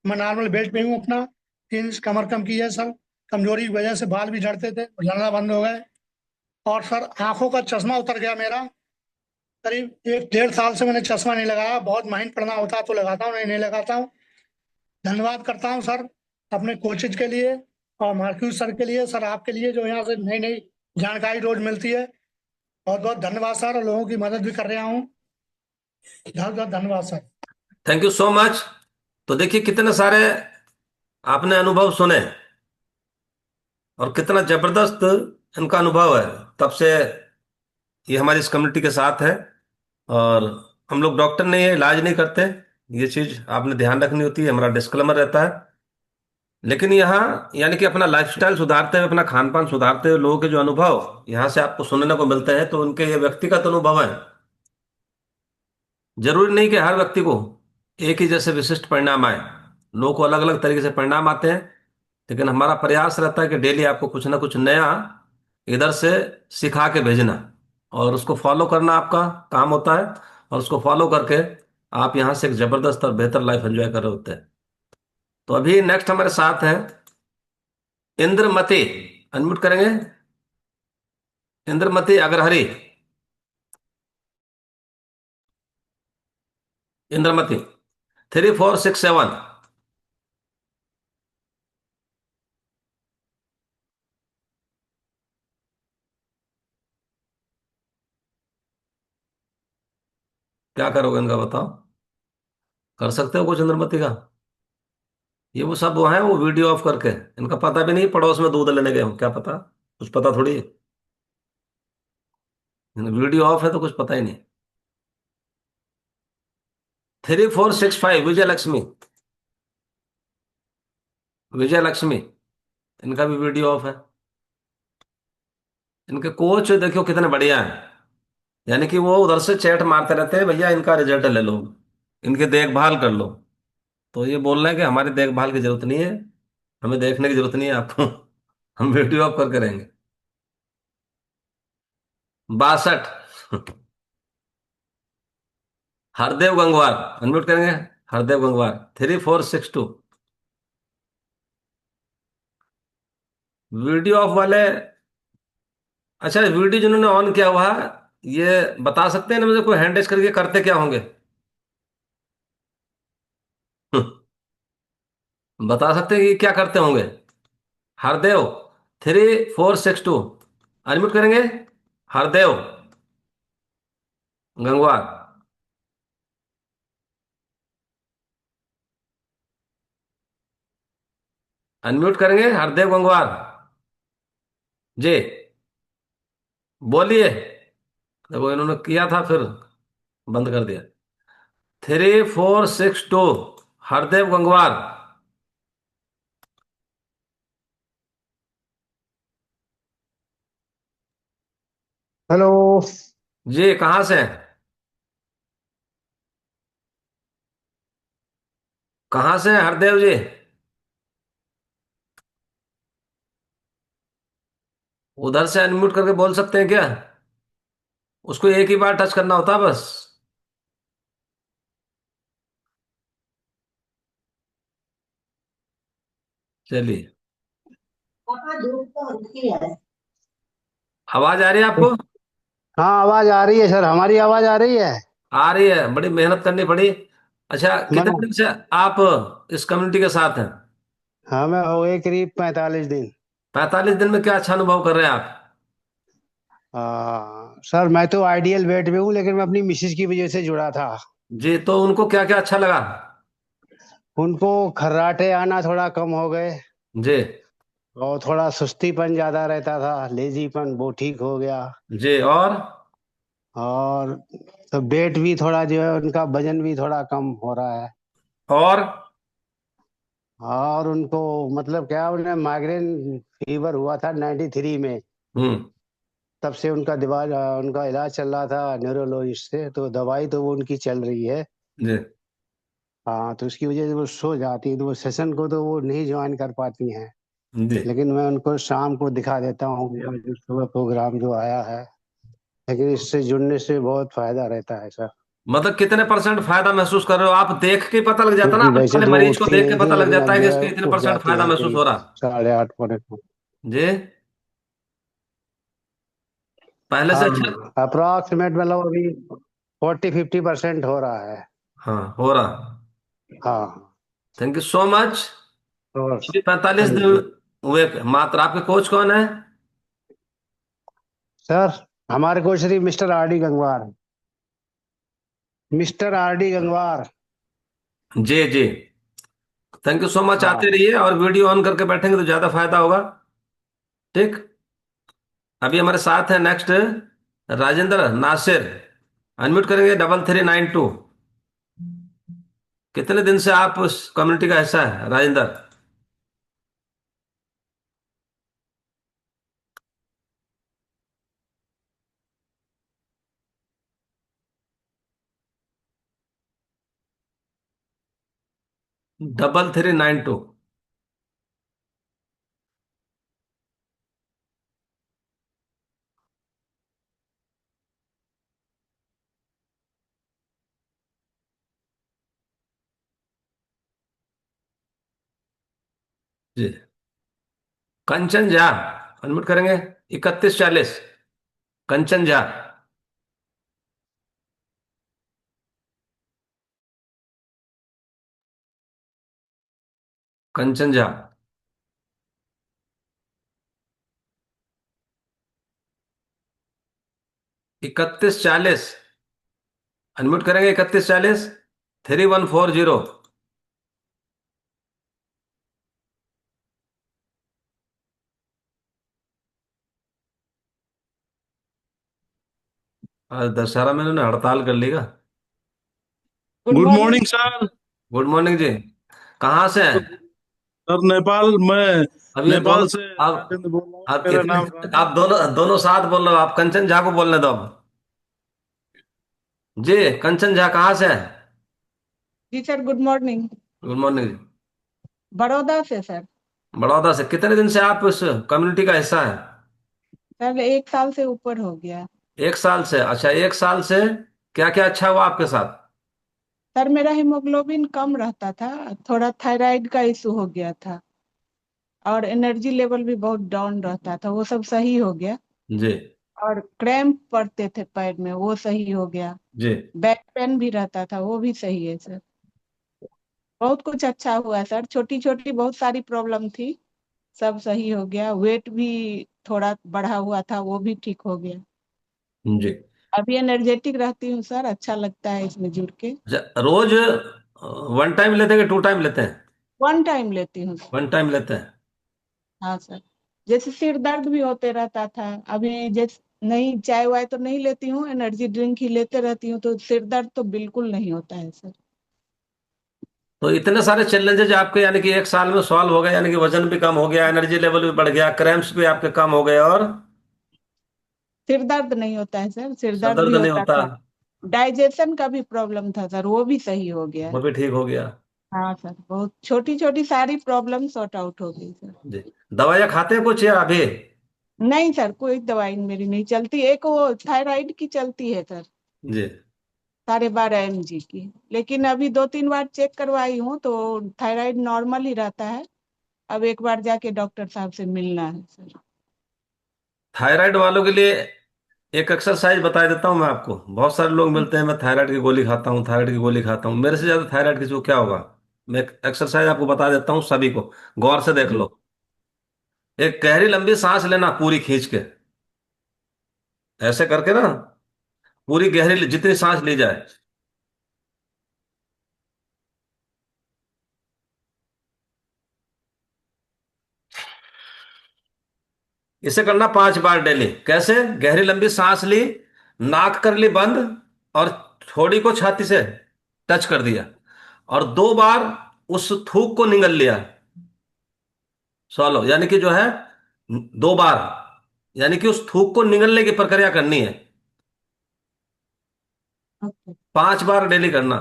मैं नॉर्मल वेट पे हूँ अपना। 3 इंच कमर कम की है सर। कमजोरी की वजह से बाल भी झड़ते थे, झड़ना बंद हो गए। और सर, आंखों का चश्मा उतर गया मेरा। करीब 1-1.5 साल से मैंने चश्मा नहीं लगाया। बहुत महंग पड़ना होता है तो लगाता हूँ, नहीं नहीं लगाता हूँ। धन्यवाद करता हूँ सर अपने कोचेज के लिए और मार्क्यूस सर के लिए, सर आपके लिए जो यहाँ से नई नई जानकारी रोज मिलती है। बहुत बहुत धन्यवाद सर। और लोगों की मदद भी कर रहा हूँ। बहुत बहुत धन्यवाद sir. Thank you so much. तो देखिए कितने सारे आपने अनुभव सुने, और कितना जबरदस्त इनका अनुभव है। तब से ये हमारी इस कम्युनिटी के साथ है। और हम लोग डॉक्टर नहीं है, इलाज नहीं करते, ये चीज आपने ध्यान रखनी होती है, हमारा डिस्क्लेमर रहता है। लेकिन यहाँ यानी कि अपना लाइफस्टाइल सुधारते हुए, अपना खान पान सुधारते हुए लोगों के जो अनुभव यहाँ से आपको सुनने को मिलते हैं, तो उनके ये व्यक्तिगत अनुभव है। जरूरी नहीं कि हर व्यक्ति को एक ही जैसे विशिष्ट परिणाम आए। लोगों को अलग अलग तरीके से परिणाम आते हैं। लेकिन हमारा प्रयास रहता है कि डेली आपको कुछ ना कुछ नया इधर से सिखा के भेजना, और उसको फॉलो करना आपका काम होता है। और उसको फॉलो करके आप यहाँ से एक जबरदस्त और बेहतर लाइफ एंजॉय कर रहे होते हैं। तो अभी नेक्स्ट हमारे साथ है इंद्रमती। अनम्यूट करेंगे इंद्रमती अग्रहरी। इंद्रमती 3467। क्या करोगे इनका बताओ? कर सकते हो कुछ इंद्रमती का? ये वो सब वो है, वो वीडियो ऑफ करके, इनका पता भी नहीं पड़ोस में दूध लेने गए हो, क्या पता, कुछ पता थोड़ी है। वीडियो ऑफ है तो कुछ पता ही नहीं। 3465 विजय लक्ष्मी। विजय लक्ष्मी, इनका भी वीडियो ऑफ है। इनके कोच देखो कितने बढ़िया हैं। यानी कि वो उधर से चैट मारते रहते हैं, भैया इनका रिजल्ट ले लो, इनकी देखभाल कर लो। तो ये बोल रहे हैं कि हमारी देखभाल की जरूरत नहीं है, हमें देखने की जरूरत नहीं है आपको। हम वीडियो ऑफ करके रहेंगे। 62। हरदेव गंगवार। अनम्यूट करेंगे हरदेव गंगवार। 3462। वीडियो ऑफ वाले, अच्छा वीडियो जिन्होंने ऑन किया हुआ है, ये बता सकते हैं ना मुझे, कोई हैंड रेस करके करते क्या होंगे? बता सकते हैं कि क्या करते होंगे? हरदेव 3462। अनम्यूट करेंगे हरदेव गंगवार। अनम्यूट करेंगे हरदेव गंगवार जी। बोलिए। देखो इन्होंने किया था फिर बंद कर दिया। 3462 हरदेव गंगवार। हेलो। जी कहाँ से हैं? कहाँ से हैं हरदेव जी? उधर से अनम्यूट करके बोल सकते हैं क्या? उसको एक ही बार टच करना होता है बस। चलिए। आवाज आ रही है आपको? हाँ, आवाज आ रही है सर, हमारी आवाज आ रही है। आ रही है, बड़ी मेहनत करनी पड़ी। अच्छा मैं कितने दिन से आप इस कम्युनिटी के साथ हैं? हमें हो गए करीब 45 दिन। 45 दिन में क्या अच्छा अनुभव कर रहे हैं आप? सर मैं तो आइडियल वेट में हूँ, लेकिन मैं अपनी मिसेज की वजह से जुड़ा था। जी, तो उनको क्या क्या अच्छा लगा? उनको खर्राटे आना थोड़ा कम हो गए, जी। और थोड़ा सुस्तीपन ज्यादा रहता था, लेजीपन वो ठीक हो गया। जी और? और तो वेट भी थोड़ा जो है, उनका वजन भी थोड़ा कम हो रहा है। और? और उनको मतलब क्या, उन्हें माइग्रेन फीवर हुआ था 93 में। हम्म। तब से उनका दिमाग उनका इलाज चल रहा था न्यूरोलॉजिस्ट से, तो दवाई तो वो उनकी चल रही है। जी। हाँ, तो उसकी वजह से वो सो जाती है, तो वो सेशन को तो वो नहीं ज्वाइन कर पाती हैं। जी। लेकिन मैं उनको शाम को दिखा देता हूँ, जो सुबह प्रोग्राम जो आया है। लेकिन इससे जुड़ने से बहुत फायदा रहता है सर। मतलब कितने परसेंट फायदा महसूस कर रहे हो आप? देख के ही पता लग जाता ना, क्योंकि अपने वैसे वाले तो वो मरीज को उठती देख के नहीं थी, पता लग लेकिन जाता अब है कि जो है इसके इतने उठ परसेंट जाती फायदा हैं महसूस करीब हो रहा। 8:30 पौने को। जी। पहले से अच्छा। हाँ, अप्रोक्सीमेट मतलब अभी 40-50% हो रहा है। हाँ हो रहा। हाँ। Thank you so much. और अभी 45 दिन थैंक यू हुए मात्र। आपके कोच कौन है? सर। हमारे को Shri mister R D Gangwar. Mister R D Gangwar. जी जी। थैंक यू सो मच, आते हाँ। रहिए और वीडियो ऑन करके बैठेंगे तो ज्यादा फायदा होगा। ठीक। अभी हमारे साथ है नेक्स्ट राजेंद्र नासिर। अनम्यूट करेंगे 3392। कितने दिन से आप उस कम्युनिटी का हिस्सा है Rajendra? Double three nine two. जी। कंचन झा, अनम्यूट करेंगे। 3140। कंचन झा। कंचन झा। 3140। अनम्यूट करेंगे। 3140। 3140। आज दशहरा में इन्होंने हड़ताल कर ली का। Good good morning. Morning sir. Good morning जी। कहाँ से हैं? सर नेपाल में, अब ये नेपाल दोनों, से आप राजेंद्र बोल रहा हूँ। आप मेरा कितने, नाम आप राजेंद्र। दोनों दोनों साथ बोल रहे हो। आप कंचन झा को बोलने दो अब। जी, कंचन झा कहाँ से हैं? जी sir, good morning. Good morning. Baroda से सर। बड़ौदा से कितने दिन से आप इस कम्युनिटी का हिस्सा हैं? सर 1 साल से ऊपर हो गया। 1 साल से? अच्छा, 1 साल से क्या क्या अच्छा हुआ आपके साथ? सर मेरा हीमोग्लोबिन कम रहता था, थोड़ा थायराइड का इशू हो गया था, और एनर्जी लेवल भी बहुत डाउन रहता था, वो सब सही हो गया। जी। और क्रैम्प पड़ते थे पैर में, वो सही हो गया। जी। बैक पेन भी रहता था, वो भी सही है सर। बहुत कुछ अच्छा हुआ सर, छोटी छोटी बहुत सारी प्रॉब्लम थी, सब सही हो गया। वेट भी थोड़ा बढ़ा हुआ था, वो भी ठीक हो गया। जी। अभी एनर्जेटिक रहती हूँ सर, अच्छा लगता है इसमें जुड़ के। अच्छा, रोज 1 टाइम लेते हैं कि 2 टाइम लेते हैं? 1 टाइम लेती हूँ सर। 1 टाइम लेते हैं। हाँ सर। जैसे सिर दर्द भी होते रहता था, अभी जैसे नहीं, चाय वाय तो नहीं लेती हूँ, एनर्जी ड्रिंक ही लेते रहती हूँ, तो सिर दर्द तो बिल्कुल नहीं होता है सर। तो इतने सारे चैलेंजेज आपके यानी कि 1 साल में सॉल्व हो गए, यानी कि वजन भी कम हो गया, एनर्जी लेवल भी बढ़ गया, क्रैम्प्स भी आपके कम हो गए, और सिर दर्द नहीं होता है सर, सिर सर दर्द दर्द भी नहीं होता होता, था। डाइजेशन का भी प्रॉब्लम था सर, वो भी सही हो गया वो है। भी ठीक हो गया। हाँ सर, बहुत छोटी छोटी सारी प्रॉब्लम सॉर्ट आउट हो गई सर। जी। दवाइयाँ खाते हैं कुछ या अभी? नहीं सर, कोई दवाई मेरी नहीं चलती, एक वो थायराइड की चलती है सर, जी। 12.5 mg की। लेकिन अभी 2-3 बार चेक करवाई हूँ तो थायराइड नॉर्मल ही रहता है। अब एक बार जाके डॉक्टर साहब से मिलना है सर। थायराइड वालों के लिए एक एक्सरसाइज बता देता हूँ मैं आपको। बहुत सारे लोग मिलते हैं, मैं थायराइड की गोली खाता हूँ, थायराइड की गोली खाता हूँ। मेरे से ज्यादा थायराइड किसी को क्या होगा? मैं एक एक्सरसाइज आपको बता देता हूँ, सभी को गौर से देख जी। लो। एक गहरी लंबी सांस लेना पूरी खींच के, ऐसे करके ना, पूरी गहरी जितनी सांस ली जाए। इसे करना 5 बार डेली। कैसे? गहरी लंबी सांस ली, नाक कर ली बंद, और थोड़ी को छाती से टच कर दिया, और 2 बार उस थूक को निगल लिया। सॉलो यानी कि जो है 2 बार, यानी कि उस थूक को निगलने की प्रक्रिया करनी है। ओके। 5 बार डेली करना।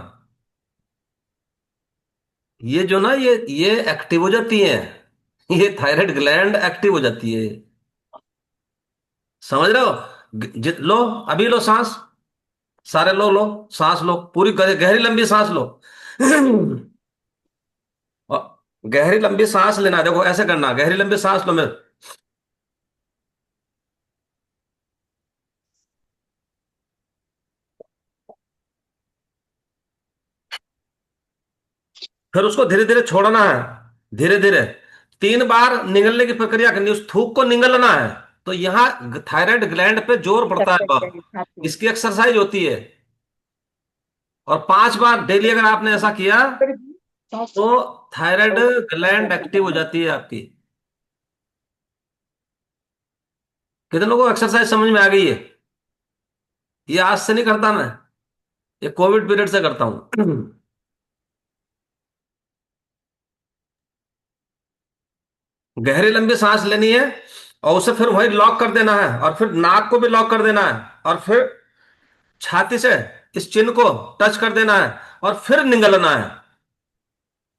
ये जो ना, ये एक्टिव हो जाती है, ये थायराइड ग्लैंड एक्टिव हो जाती है। समझ रहे हो? लो, अभी लो सांस, सारे लो, लो सांस लो, पूरी गहरी लंबी सांस लो। और गहरी लंबी सांस लेना, देखो ऐसे करना, गहरी लंबी सांस लो। मैं फिर उसको धीरे धीरे छोड़ना है, धीरे धीरे 3 बार निगलने की प्रक्रिया करनी है, उस थूक को निगलना है। तो यहाँ थायराइड ग्लैंड पे जोर पड़ता है बहुत, इसकी एक्सरसाइज होती है। और 5 बार डेली अगर आपने ऐसा किया तो थायराइड ग्लैंड एक्टिव हो जाती है आपकी। कितने लोगों को एक्सरसाइज समझ में आ गई है? ये आज से नहीं करता मैं, ये कोविड पीरियड से करता हूं। गहरी लंबी सांस लेनी है, और उसे फिर वही लॉक कर देना है, और फिर नाक को भी लॉक कर देना है, और फिर छाती से इस चिन्ह को टच कर देना है, और फिर निगलना है।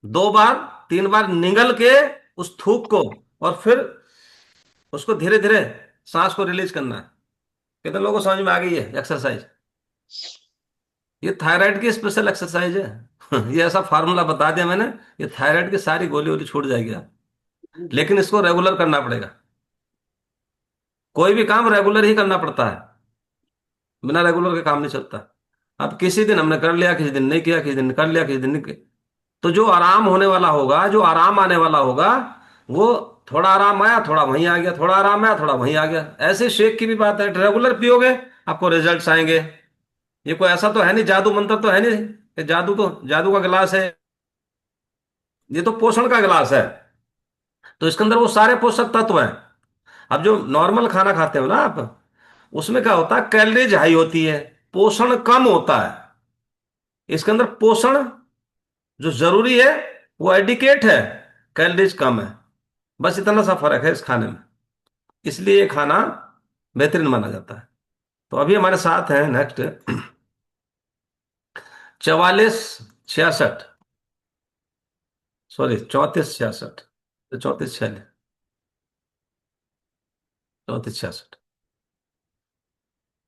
2 बार, 3 बार निगल के उस थूक को, और फिर उसको धीरे धीरे सांस को रिलीज करना है। कितने लोगों को समझ में आ गई है एक्सरसाइज? ये थायराइड की स्पेशल एक्सरसाइज है। ये ऐसा फार्मूला बता दिया मैंने, ये थायराइड की सारी गोली वोली छूट जाएगी आप। लेकिन इसको रेगुलर करना पड़ेगा। कोई भी काम रेगुलर ही करना पड़ता है, बिना रेगुलर के काम नहीं चलता। अब किसी दिन हमने कर लिया, किसी दिन नहीं किया, किसी दिन कर लिया, किसी दिन नहीं किया, तो जो आराम होने वाला होगा, जो आराम आने वाला होगा, वो थोड़ा आराम आया थोड़ा वहीं आ गया, थोड़ा आराम आया थोड़ा वहीं आ गया। ऐसे शेक की भी बात है, रेगुलर पियोगे आपको रिजल्ट्स आएंगे। ये कोई ऐसा तो है नहीं, जादू मंत्र तो है नहीं कि जादू का गिलास है। ये तो पोषण का गिलास है, तो इसके अंदर वो सारे पोषक तत्व हैं। अब जो नॉर्मल खाना खाते हो ना आप, उसमें क्या होता है, कैलोरीज हाई होती है, पोषण कम होता है। इसके अंदर पोषण जो जरूरी है वो एडिकेट है, कैलोरीज कम है। बस इतना सा फर्क है इस खाने में, इसलिए ये खाना बेहतरीन माना जाता है। तो अभी हमारे साथ है next 4466, sorry 3466, 34 46, 3466,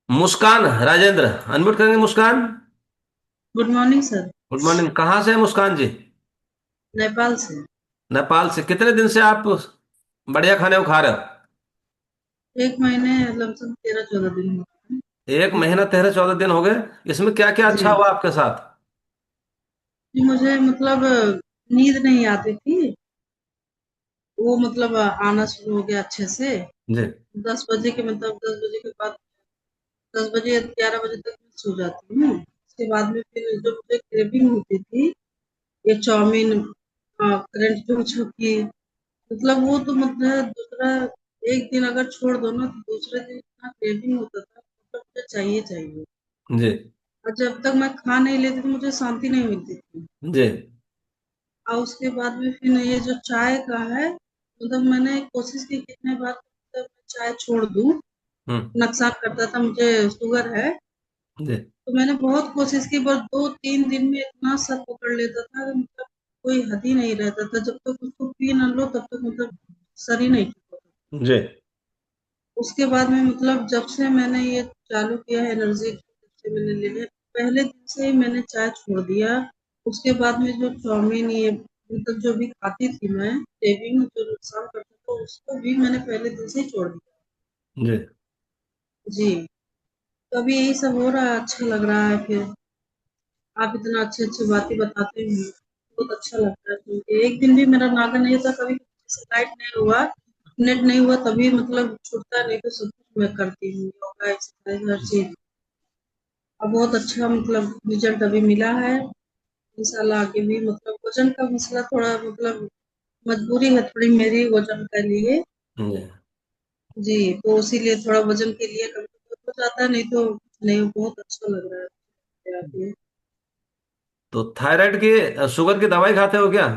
Muskan Rajendra. Unmute करेंगे Muskan. Good morning sir. Good morning. कहाँ से है मुस्कान जी? नेपाल से। नेपाल से। कितने दिन से आप बढ़िया खाने को खा रहे हो? 1 महीने लमसम 13-14 दिन हो गए। 1 महीना 13-14 दिन हो गए। इसमें क्या क्या अच्छा जी हुआ आपके साथ? जी, मुझे मतलब नींद नहीं आती थी, वो मतलब आना शुरू हो गया अच्छे से। जी 10 बजे के मतलब 10 बजे के बाद 10 बजे 11 बजे तक मैं सो जाती हूँ। उसके बाद में फिर जो मुझे क्रेविंग होती थी, ये चाउमीन, करंट जो की मतलब वो तो मतलब दूसरा एक दिन अगर छोड़ दो ना तो दूसरे दिन इतना क्रेविंग होता था, मतलब मुझे चाहिए चाहिए। जी और जब तक मैं खा नहीं लेती थी मुझे शांति नहीं मिलती थी। जी। और उसके बाद में फिर ये जो चाय का है, मतलब मैंने कोशिश की कितने बार मतलब मैं चाय छोड़ दूं, हम्म। नुकसान करता था, मुझे शुगर है। जी तो मैंने बहुत कोशिश की, बस 2-3 दिन में इतना सर पकड़ लेता था कि मतलब कोई हद ही नहीं रहता था। जब तक उसको पी न लो तब तक मतलब सर ही नहीं ठीक होता। जी। उसके बाद में मतलब जब से मैंने ये चालू किया है एनर्जी, जब से मैंने ले लिया, पहले दिन से ही मैंने चाय छोड़ दिया। उसके बाद में जो चाउमीन ये मतलब जो भी खाती थी मैं, क्रेविंग जो नुकसान करता था उसको भी मैंने पहले दिन से ही छोड़ दिया। जी। जी, तो अभी यही सब हो रहा है, अच्छा लग रहा है। फिर आप इतना अच्छे अच्छे बातें बताते हैं, बहुत अच्छा लगता है सुन के। एक दिन भी मेरा नागा नहीं था कभी, लाइट नहीं हुआ, नेट नहीं हुआ, तभी मतलब छूटता नहीं तो सब कुछ मैं करती हूँ, योगा एक्सरसाइज हर चीज। अब बहुत अच्छा मतलब रिजल्ट अभी मिला है। इंशाल्लाह आगे भी मतलब वजन का मसला थोड़ा मतलब मजबूरी है थोड़ी मेरी वजन के लिए। जी। जी, तो इसीलिए थोड़ा वजन के लिए कभी कभी हो जाता है, नहीं तो नहीं, बहुत अच्छा लग रहा है आगे। तो थायराइड की, शुगर की दवाई खाते हो क्या?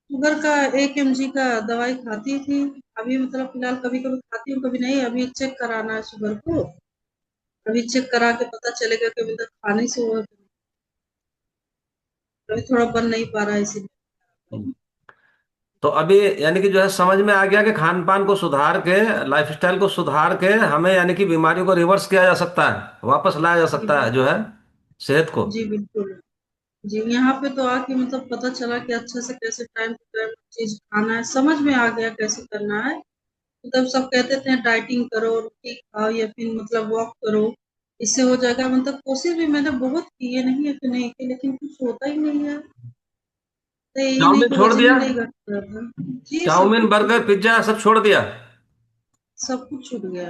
शुगर का 1 mg का दवाई खाती थी। अभी मतलब फिलहाल कभी कभी खाती हूँ, कभी नहीं। अभी चेक कराना है शुगर को, अभी चेक करा के पता चलेगा कि अभी तक खाने से हुआ, अभी थोड़ा बन नहीं पा रहा है इसीलिए। तो अभी यानी कि जो है समझ में आ गया कि खान पान को सुधार के, लाइफस्टाइल को सुधार के हमें यानी कि बीमारियों को रिवर्स किया जा सकता है, वापस लाया जा जी सकता है जो है सेहत को। जी बिल्कुल। जी, यहाँ पे तो आके मतलब पता चला कि अच्छे से कैसे टाइम टू टाइम चीज खाना है, समझ में आ गया कैसे करना है। मतलब सब कहते थे डाइटिंग करो, रोटी खाओ या फिर मतलब वॉक करो, इससे हो जाएगा। मतलब कोशिश भी मैंने बहुत की है, नहीं है कि नहीं की, लेकिन कुछ होता ही नहीं है। तो यही नहीं चाउमीन कि छोड़ वजन दिया? ही नहीं घट रहा था। जी, सब चाउमीन कुछ छूट बर्गर गया, पिज्जा सब छोड़ दिया? सब कुछ छूट गया,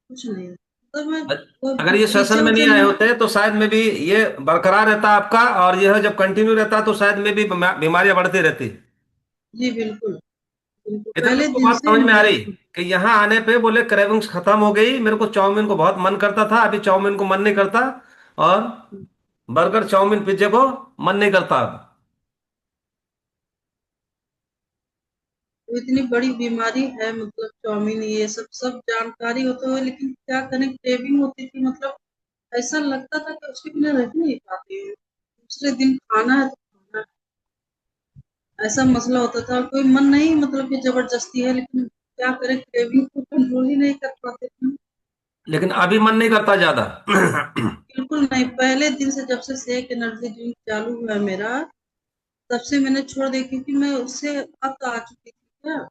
कुछ नहीं। तो मैं अ- वो अगर ये नीचे सेशन में नहीं उतर आए नहीं। होते तो शायद में भी ये बरकरार रहता आपका, और यह जब कंटिन्यू रहता तो शायद में भी बीमारियां बढ़ती रहती। जी बिल्कुल बिल्कुल, इधर पहले मेरे को दिन बात से समझ में आ मैं। रही कि यहाँ आने पे बोले क्रेविंग्स खत्म हो गई, मेरे को चाउमीन को बहुत मन करता था, अभी चाउमीन को मन नहीं करता, और बर्गर चाउमीन पिज्जे को मन नहीं करता अब। वो इतनी बड़ी बीमारी है मतलब चाउमीन, ये सब सब जानकारी होते हुए लेकिन क्या करें, क्रेविंग होती थी। मतलब ऐसा लगता था कि उसके बिना रह ही नहीं पाते हैं, दूसरे दिन खाना है तो खाना है। ऐसा मसला होता था, और कोई मन नहीं मतलब कि जबरदस्ती है, लेकिन क्या करें, क्रेविंग को कंट्रोल ही नहीं कर पाते थे। लेकिन अभी मन नहीं करता ज्यादा। बिल्कुल नहीं, पहले दिन से जब से शेक एनर्जी ड्रिंक चालू हुआ है मेरा, तब से मैंने छोड़ दी, क्योंकि मैं उससे अब आ चुकी थी गया।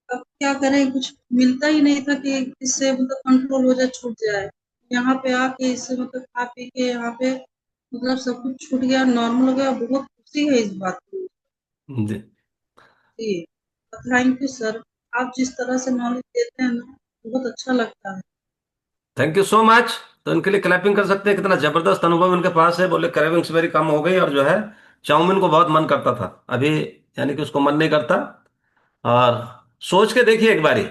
अब क्या करें, कुछ मिलता ही नहीं था कि इससे मतलब कंट्रोल हो जाए, छूट जाए। यहाँ पे आके इससे मतलब खा पी के यहाँ पे मतलब सब कुछ छूट गया, नॉर्मल हो गया। बहुत खुशी है इस बात की। जी, जी, थैंक यू सर। आप जिस तरह से नॉलेज देते हैं ना, बहुत अच्छा लगता है। Thank you so much. तो इनके लिए क्लैपिंग कर सकते हैं, कितना जबरदस्त अनुभव इनके पास है। बोले क्रेविंग्स मेरी कम हो गई, और जो है चाउमीन को बहुत मन करता था, अभी यानी कि उसको मन नहीं करता। और सोच के देखिए एक बारी,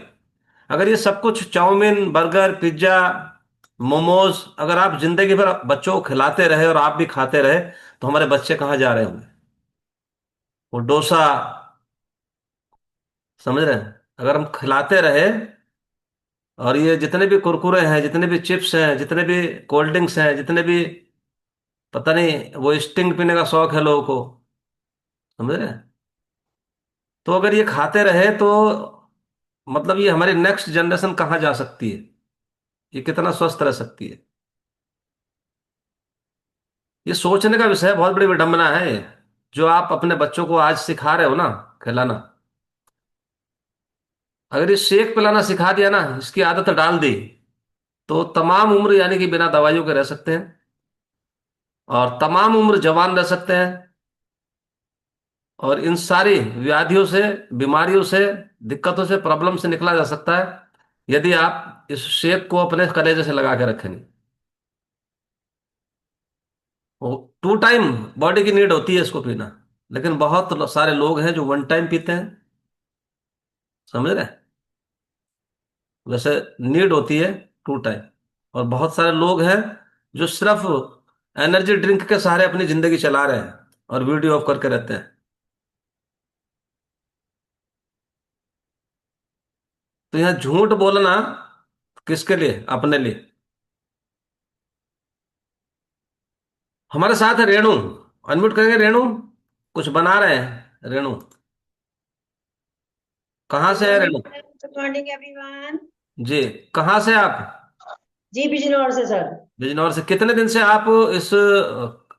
अगर ये सब कुछ चाउमीन, बर्गर, पिज्जा, मोमोज अगर आप जिंदगी भर बच्चों को खिलाते रहे और आप भी खाते रहे, तो हमारे बच्चे कहाँ जा रहे होंगे। वो डोसा, समझ रहे हैं, अगर हम खिलाते रहे, और ये जितने भी कुरकुरे हैं, जितने भी चिप्स हैं, जितने भी कोल्ड ड्रिंक्स हैं, जितने भी पता नहीं वो स्टिंग पीने का शौक है लोगों को, समझ रहे हैं, तो अगर ये खाते रहे तो मतलब ये हमारी नेक्स्ट जनरेशन कहाँ जा सकती है, ये कितना स्वस्थ रह सकती है। ये सोचने का विषय है, बहुत बड़ी विडंबना है ये। जो आप अपने बच्चों को आज सिखा रहे हो ना खिलाना, अगर ये शेक पिलाना सिखा दिया ना, इसकी आदत डाल दी, तो तमाम उम्र यानी कि बिना दवाइयों के रह सकते हैं, और तमाम उम्र जवान रह सकते हैं, और इन सारी व्याधियों से, बीमारियों से, दिक्कतों से, प्रॉब्लम से निकला जा सकता है, यदि आप इस शेक को अपने कलेजे से लगा के रखेंगे। वो 2 टाइम बॉडी की नीड होती है इसको पीना, लेकिन बहुत सारे लोग हैं जो 1 टाइम पीते हैं, समझ रहे हैं। वैसे नीड होती है 2 टाइम। और बहुत सारे लोग हैं जो सिर्फ एनर्जी ड्रिंक के सहारे अपनी जिंदगी चला रहे हैं और वीडियो ऑफ करके रहते हैं। तो यहाँ झूठ बोलना किसके लिए, अपने लिए। हमारे साथ है रेणु, अनम्यूट करेंगे रेणु, कुछ बना रहे हैं रेणु, कहाँ गुड से है morning Renu? Sir, good morning everyone. जी, कहाँ से आप? जी बिजनौर से सर। बिजनौर से। कितने दिन से आप इस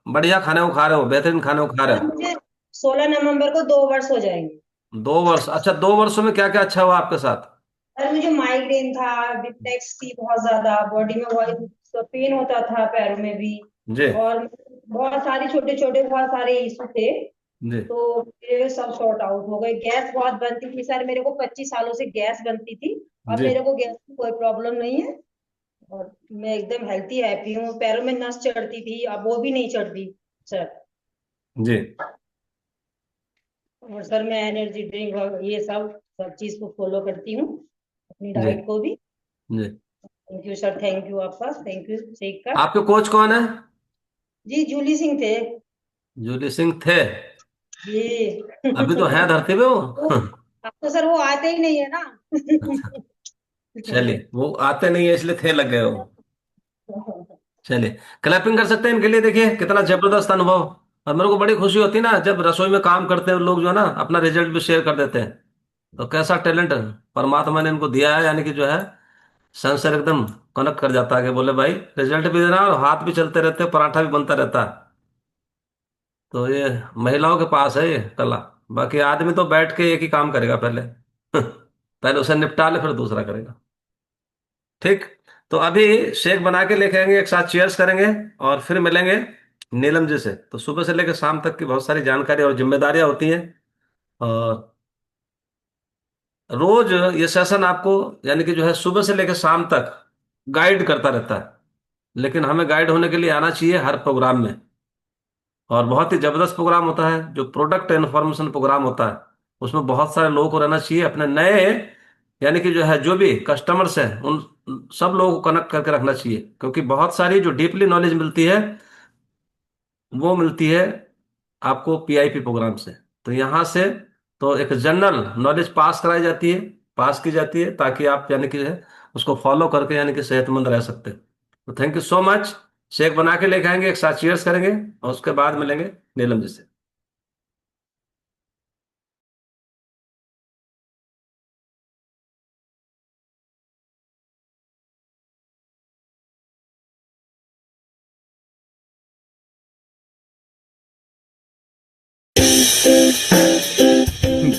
बढ़िया खाने को खा रहे हो, बेहतरीन खाने को खा रहे सर हो? मुझे 16 नवंबर को 2 वर्ष हो जाएंगे। 2 वर्ष, अच्छा 2 वर्षों में क्या क्या अच्छा हुआ आपके साथ? सर मुझे माइग्रेन था, डिप्लेक्स थी बहुत ज्यादा, बॉडी में बहुत पेन होता था, पैरों में भी। जी, और बहुत सारे छोटे छोटे बहुत सारे इशू थे। जी, तो मेरे सब सॉर्ट आउट हो गए। गैस बहुत बनती थी सर, मेरे को 25 सालों से गैस बनती थी। अब जी, मेरे को गैस की कोई प्रॉब्लम नहीं है, और मैं एकदम हेल्थी हैप्पी हूँ। पैरों में नस चढ़ती थी, अब वो भी नहीं चढ़ती सर। जी, और सर मैं एनर्जी ड्रिंक और ये सब सब चीज को फॉलो करती हूँ, अपनी जी, डाइट को भी। जी। Thank you sir, thank you आपका, थैंक यू शेख का। आपके कोच कौन है? जी जूली सिंह थे। जूली सिंह थे? जी अभी तो है धरती पे तो वो? अब तो सर वो आते ही नहीं है ना। अच्छा, चलिए, वो आते नहीं है इसलिए थे लग गए हो। चलिए, क्लैपिंग कर सकते हैं इनके लिए, देखिए कितना जबरदस्त अनुभव। और मेरे को बड़ी खुशी होती है ना जब रसोई में काम करते हैं लोग, जो है ना अपना रिजल्ट भी शेयर कर देते हैं। तो कैसा टैलेंट परमात्मा ने इनको दिया है, यानी कि जो है सेंसर एकदम कनेक्ट कर जाता है कि बोले भाई रिजल्ट भी देना और हाथ भी चलते रहते हैं, पराठा भी बनता रहता है। तो ये महिलाओं के पास है ये कला। बाकी आदमी तो बैठ के एक ही काम करेगा पहले पहले उसे निपटा ले फिर दूसरा करेगा। ठीक। तो अभी शेक बना के लेके आएंगे, एक साथ चीयर्स करेंगे, और फिर मिलेंगे नीलम जी से। तो सुबह से लेकर शाम तक की बहुत सारी जानकारी और जिम्मेदारियां होती हैं, और रोज ये सेशन आपको यानी कि जो है सुबह से लेकर शाम तक गाइड करता रहता है। लेकिन हमें गाइड होने के लिए आना चाहिए हर प्रोग्राम में। और बहुत ही जबरदस्त प्रोग्राम होता है जो प्रोडक्ट इन्फॉर्मेशन प्रोग्राम होता है, उसमें बहुत सारे लोगों को रहना चाहिए, अपने नए यानी कि जो है जो भी कस्टमर्स हैं उन सब लोगों को कनेक्ट करके रखना चाहिए, क्योंकि बहुत सारी जो डीपली नॉलेज मिलती है वो मिलती है आपको पीआईपी प्रोग्राम से। तो यहाँ से तो एक जनरल नॉलेज पास कराई जाती है, पास की जाती है, ताकि आप यानी कि जो है उसको फॉलो करके यानी कि सेहतमंद रह सकते हैं। तो thank you so much. Shake बना के लेके आएंगे, एक साथ चीयर्स करेंगे, और उसके बाद मिलेंगे नीलम जी से।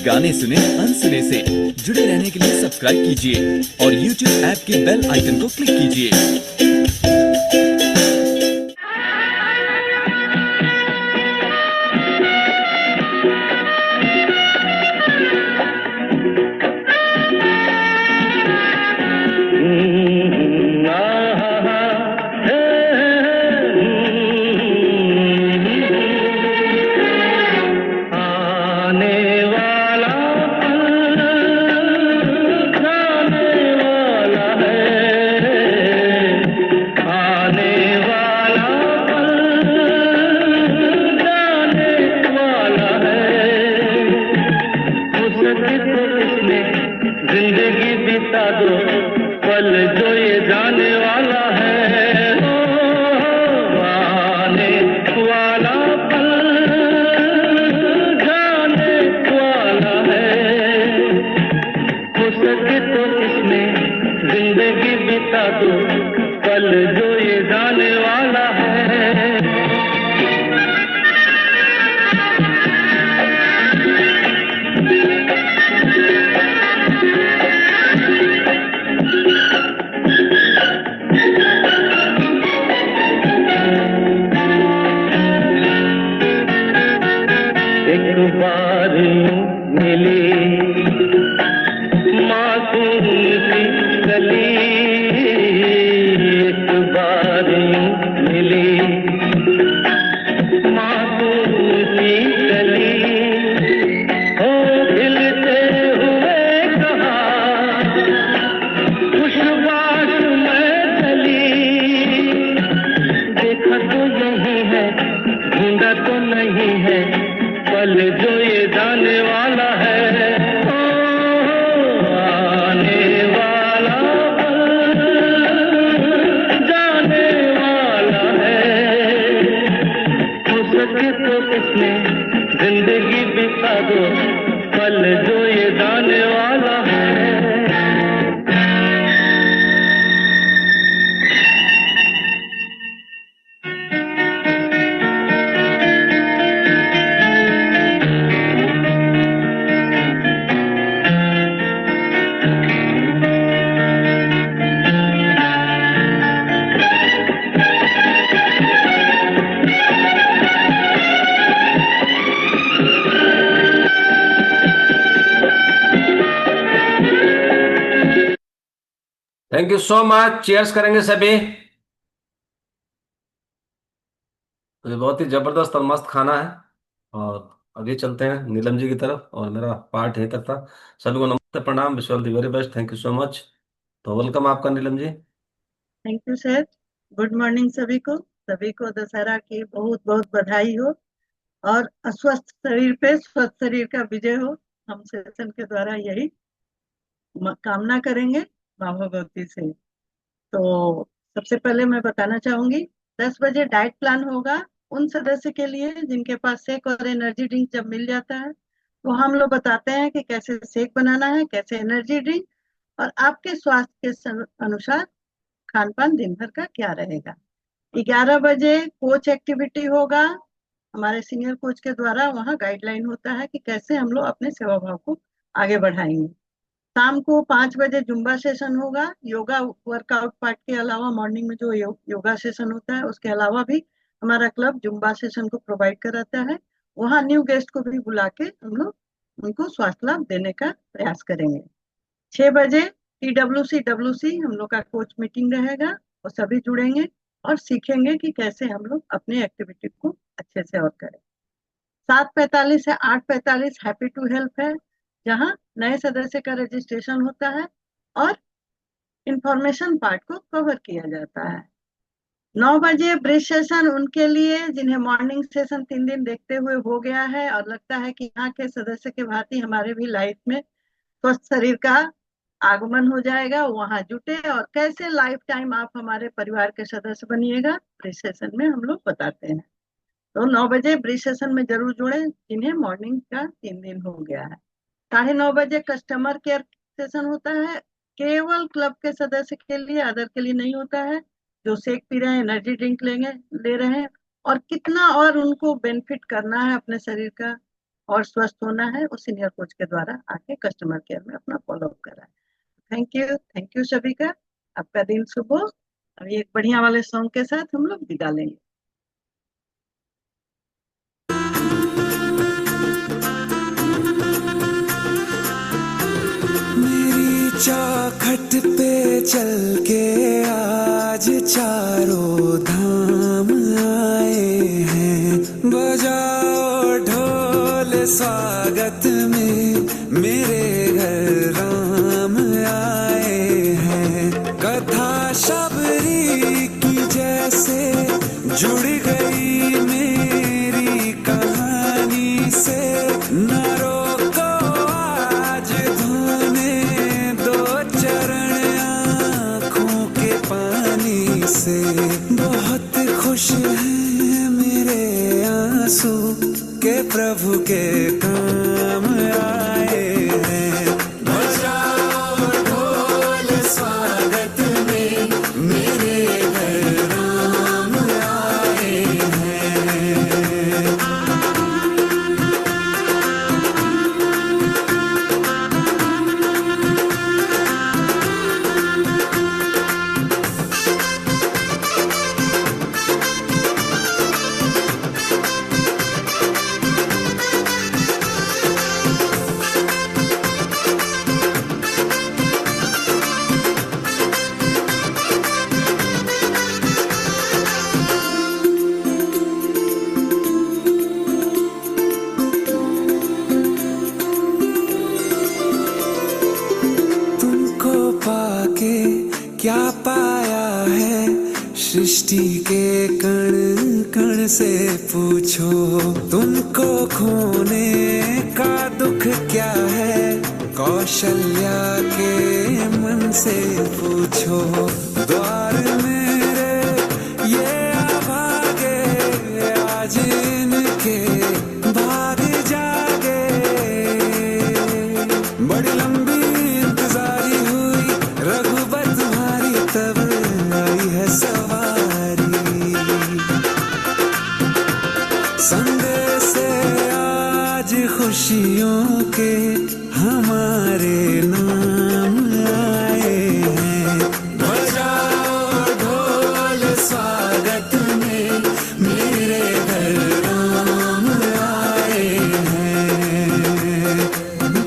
गाने सुने अनसुने से। जुड़े रहने के लिए सब्सक्राइब कीजिए और YouTube ऐप के बेल आइकन को क्लिक कीजिए। जिंदगी बिता दो पल जो ये जाने वाला है, आने वाला पल जाने वाला है। हो सके तो इसमें जिंदगी बिता दो पल जो ये जाने वाला है। एक बार मिली मासूम सी गली, एक बार मिली मासूम सी गली, हो खिलते हुए कहा खुशबाश में चली। देखा तो यही है ढूंढा तो नहीं है पल जो ये जाने वाला है, आने वाला पल जाने वाला है। हो सके तो इसमें जिंदगी बिता दो पल जो ये जाने वाला है। Thank you so much. Cheers करेंगे सभी। मुझे बहुत ही जबरदस्त और मस्त खाना है। और अभी चलते हैं नीलम जी की तरफ और मेरा पार्ट यहीं तक था। सभी को नमस्ते, प्रणाम, wish all the very best. Thank you so much. तो वेलकम आपका Neelam ji. Thank you sir. Good morning सभी को दशहरा की बहुत बहुत बधाई हो और अस्वस्थ शरीर पे स्वस्थ शरीर का विजय हो। हम सेशन के द्वारा यही कामना करेंगे माँ भगवती से। तो सबसे पहले मैं बताना चाहूंगी 10 बजे डाइट प्लान होगा उन सदस्य के लिए जिनके पास शेक और एनर्जी ड्रिंक जब मिल जाता है तो हम लोग बताते हैं कि कैसे शेक बनाना है, कैसे एनर्जी ड्रिंक, और आपके स्वास्थ्य के अनुसार खान पान दिन भर का क्या रहेगा। 11 बजे कोच एक्टिविटी होगा। हमारे सीनियर कोच के द्वारा वहाँ गाइडलाइन होता है कि कैसे हम लोग अपने सेवा भाव को आगे बढ़ाएंगे। शाम को 5 बजे जुम्बा सेशन होगा। योगा वर्कआउट पार्ट के अलावा मॉर्निंग में जो योगा सेशन होता है उसके अलावा भी हमारा क्लब जुम्बा सेशन को प्रोवाइड कराता है। वहाँ न्यू गेस्ट को भी बुला के हम लोग उनको स्वास्थ्य लाभ देने का प्रयास करेंगे। 6 बजे TWC हम लोग का कोच मीटिंग रहेगा और सभी जुड़ेंगे और सीखेंगे कि कैसे हम लोग अपने एक्टिविटी को अच्छे से और करें। 7:45 से 8:45 हैप्पी टू हेल्प है, जहाँ नए सदस्य का रजिस्ट्रेशन होता है और इंफॉर्मेशन पार्ट को कवर किया जाता है। 9 बजे ब्रिज सेशन उनके लिए जिन्हें मॉर्निंग सेशन 3 दिन देखते हुए हो गया है और लगता है कि यहाँ के सदस्य के भांति हमारे भी लाइफ में स्वस्थ शरीर का आगमन हो जाएगा, वहां जुटे और कैसे लाइफ टाइम आप हमारे परिवार के सदस्य बनिएगा ब्रिज सेशन में हम लोग बताते हैं। तो 9 बजे ब्रिज सेशन में जरूर जुड़े जिन्हें मॉर्निंग का 3 दिन हो गया है। 9:30 बजे कस्टमर केयर सेशन होता है, केवल क्लब के सदस्य के लिए, अदर के लिए नहीं होता है। जो शेक पी रहे हैं, एनर्जी ड्रिंक ले रहे हैं और कितना और उनको बेनिफिट करना है अपने शरीर का और स्वस्थ होना है, वो सीनियर कोच के द्वारा आके कस्टमर केयर में अपना फॉलोअप करा है। थैंक यू सभी का। आपका दिन शुभ हो। अभी एक बढ़िया वाले सॉन्ग के साथ हम लोग विदा लेंगे। मेरी चौखट पे चल के आज चारों धाम आए हैं, बजाओ ढोल स्वागत में मेरे घर राम आए हैं। कथा शबरी की जैसे जुड़ गई मेरी कहानी से, न रोको आज धोने दो चरण आँखों के पानी से। बहुत खुश हैं मेरे आंसू के प्रभु के काम आए हैं। बजाओ ढोल स्वागत में मेरे घर राम आए हैं। तुमको पाके क्या पाया है, सृष्टि के कण कण से पूछो। तुमको खोने का दुख क्या है, कौशल्या के मन से पूछो। द्वार मेरे ये अभागे आज इनके भाग जागे। बड़ी लंबी इंतजारी हुई रघुबर तुम्हारी, तब आई है सब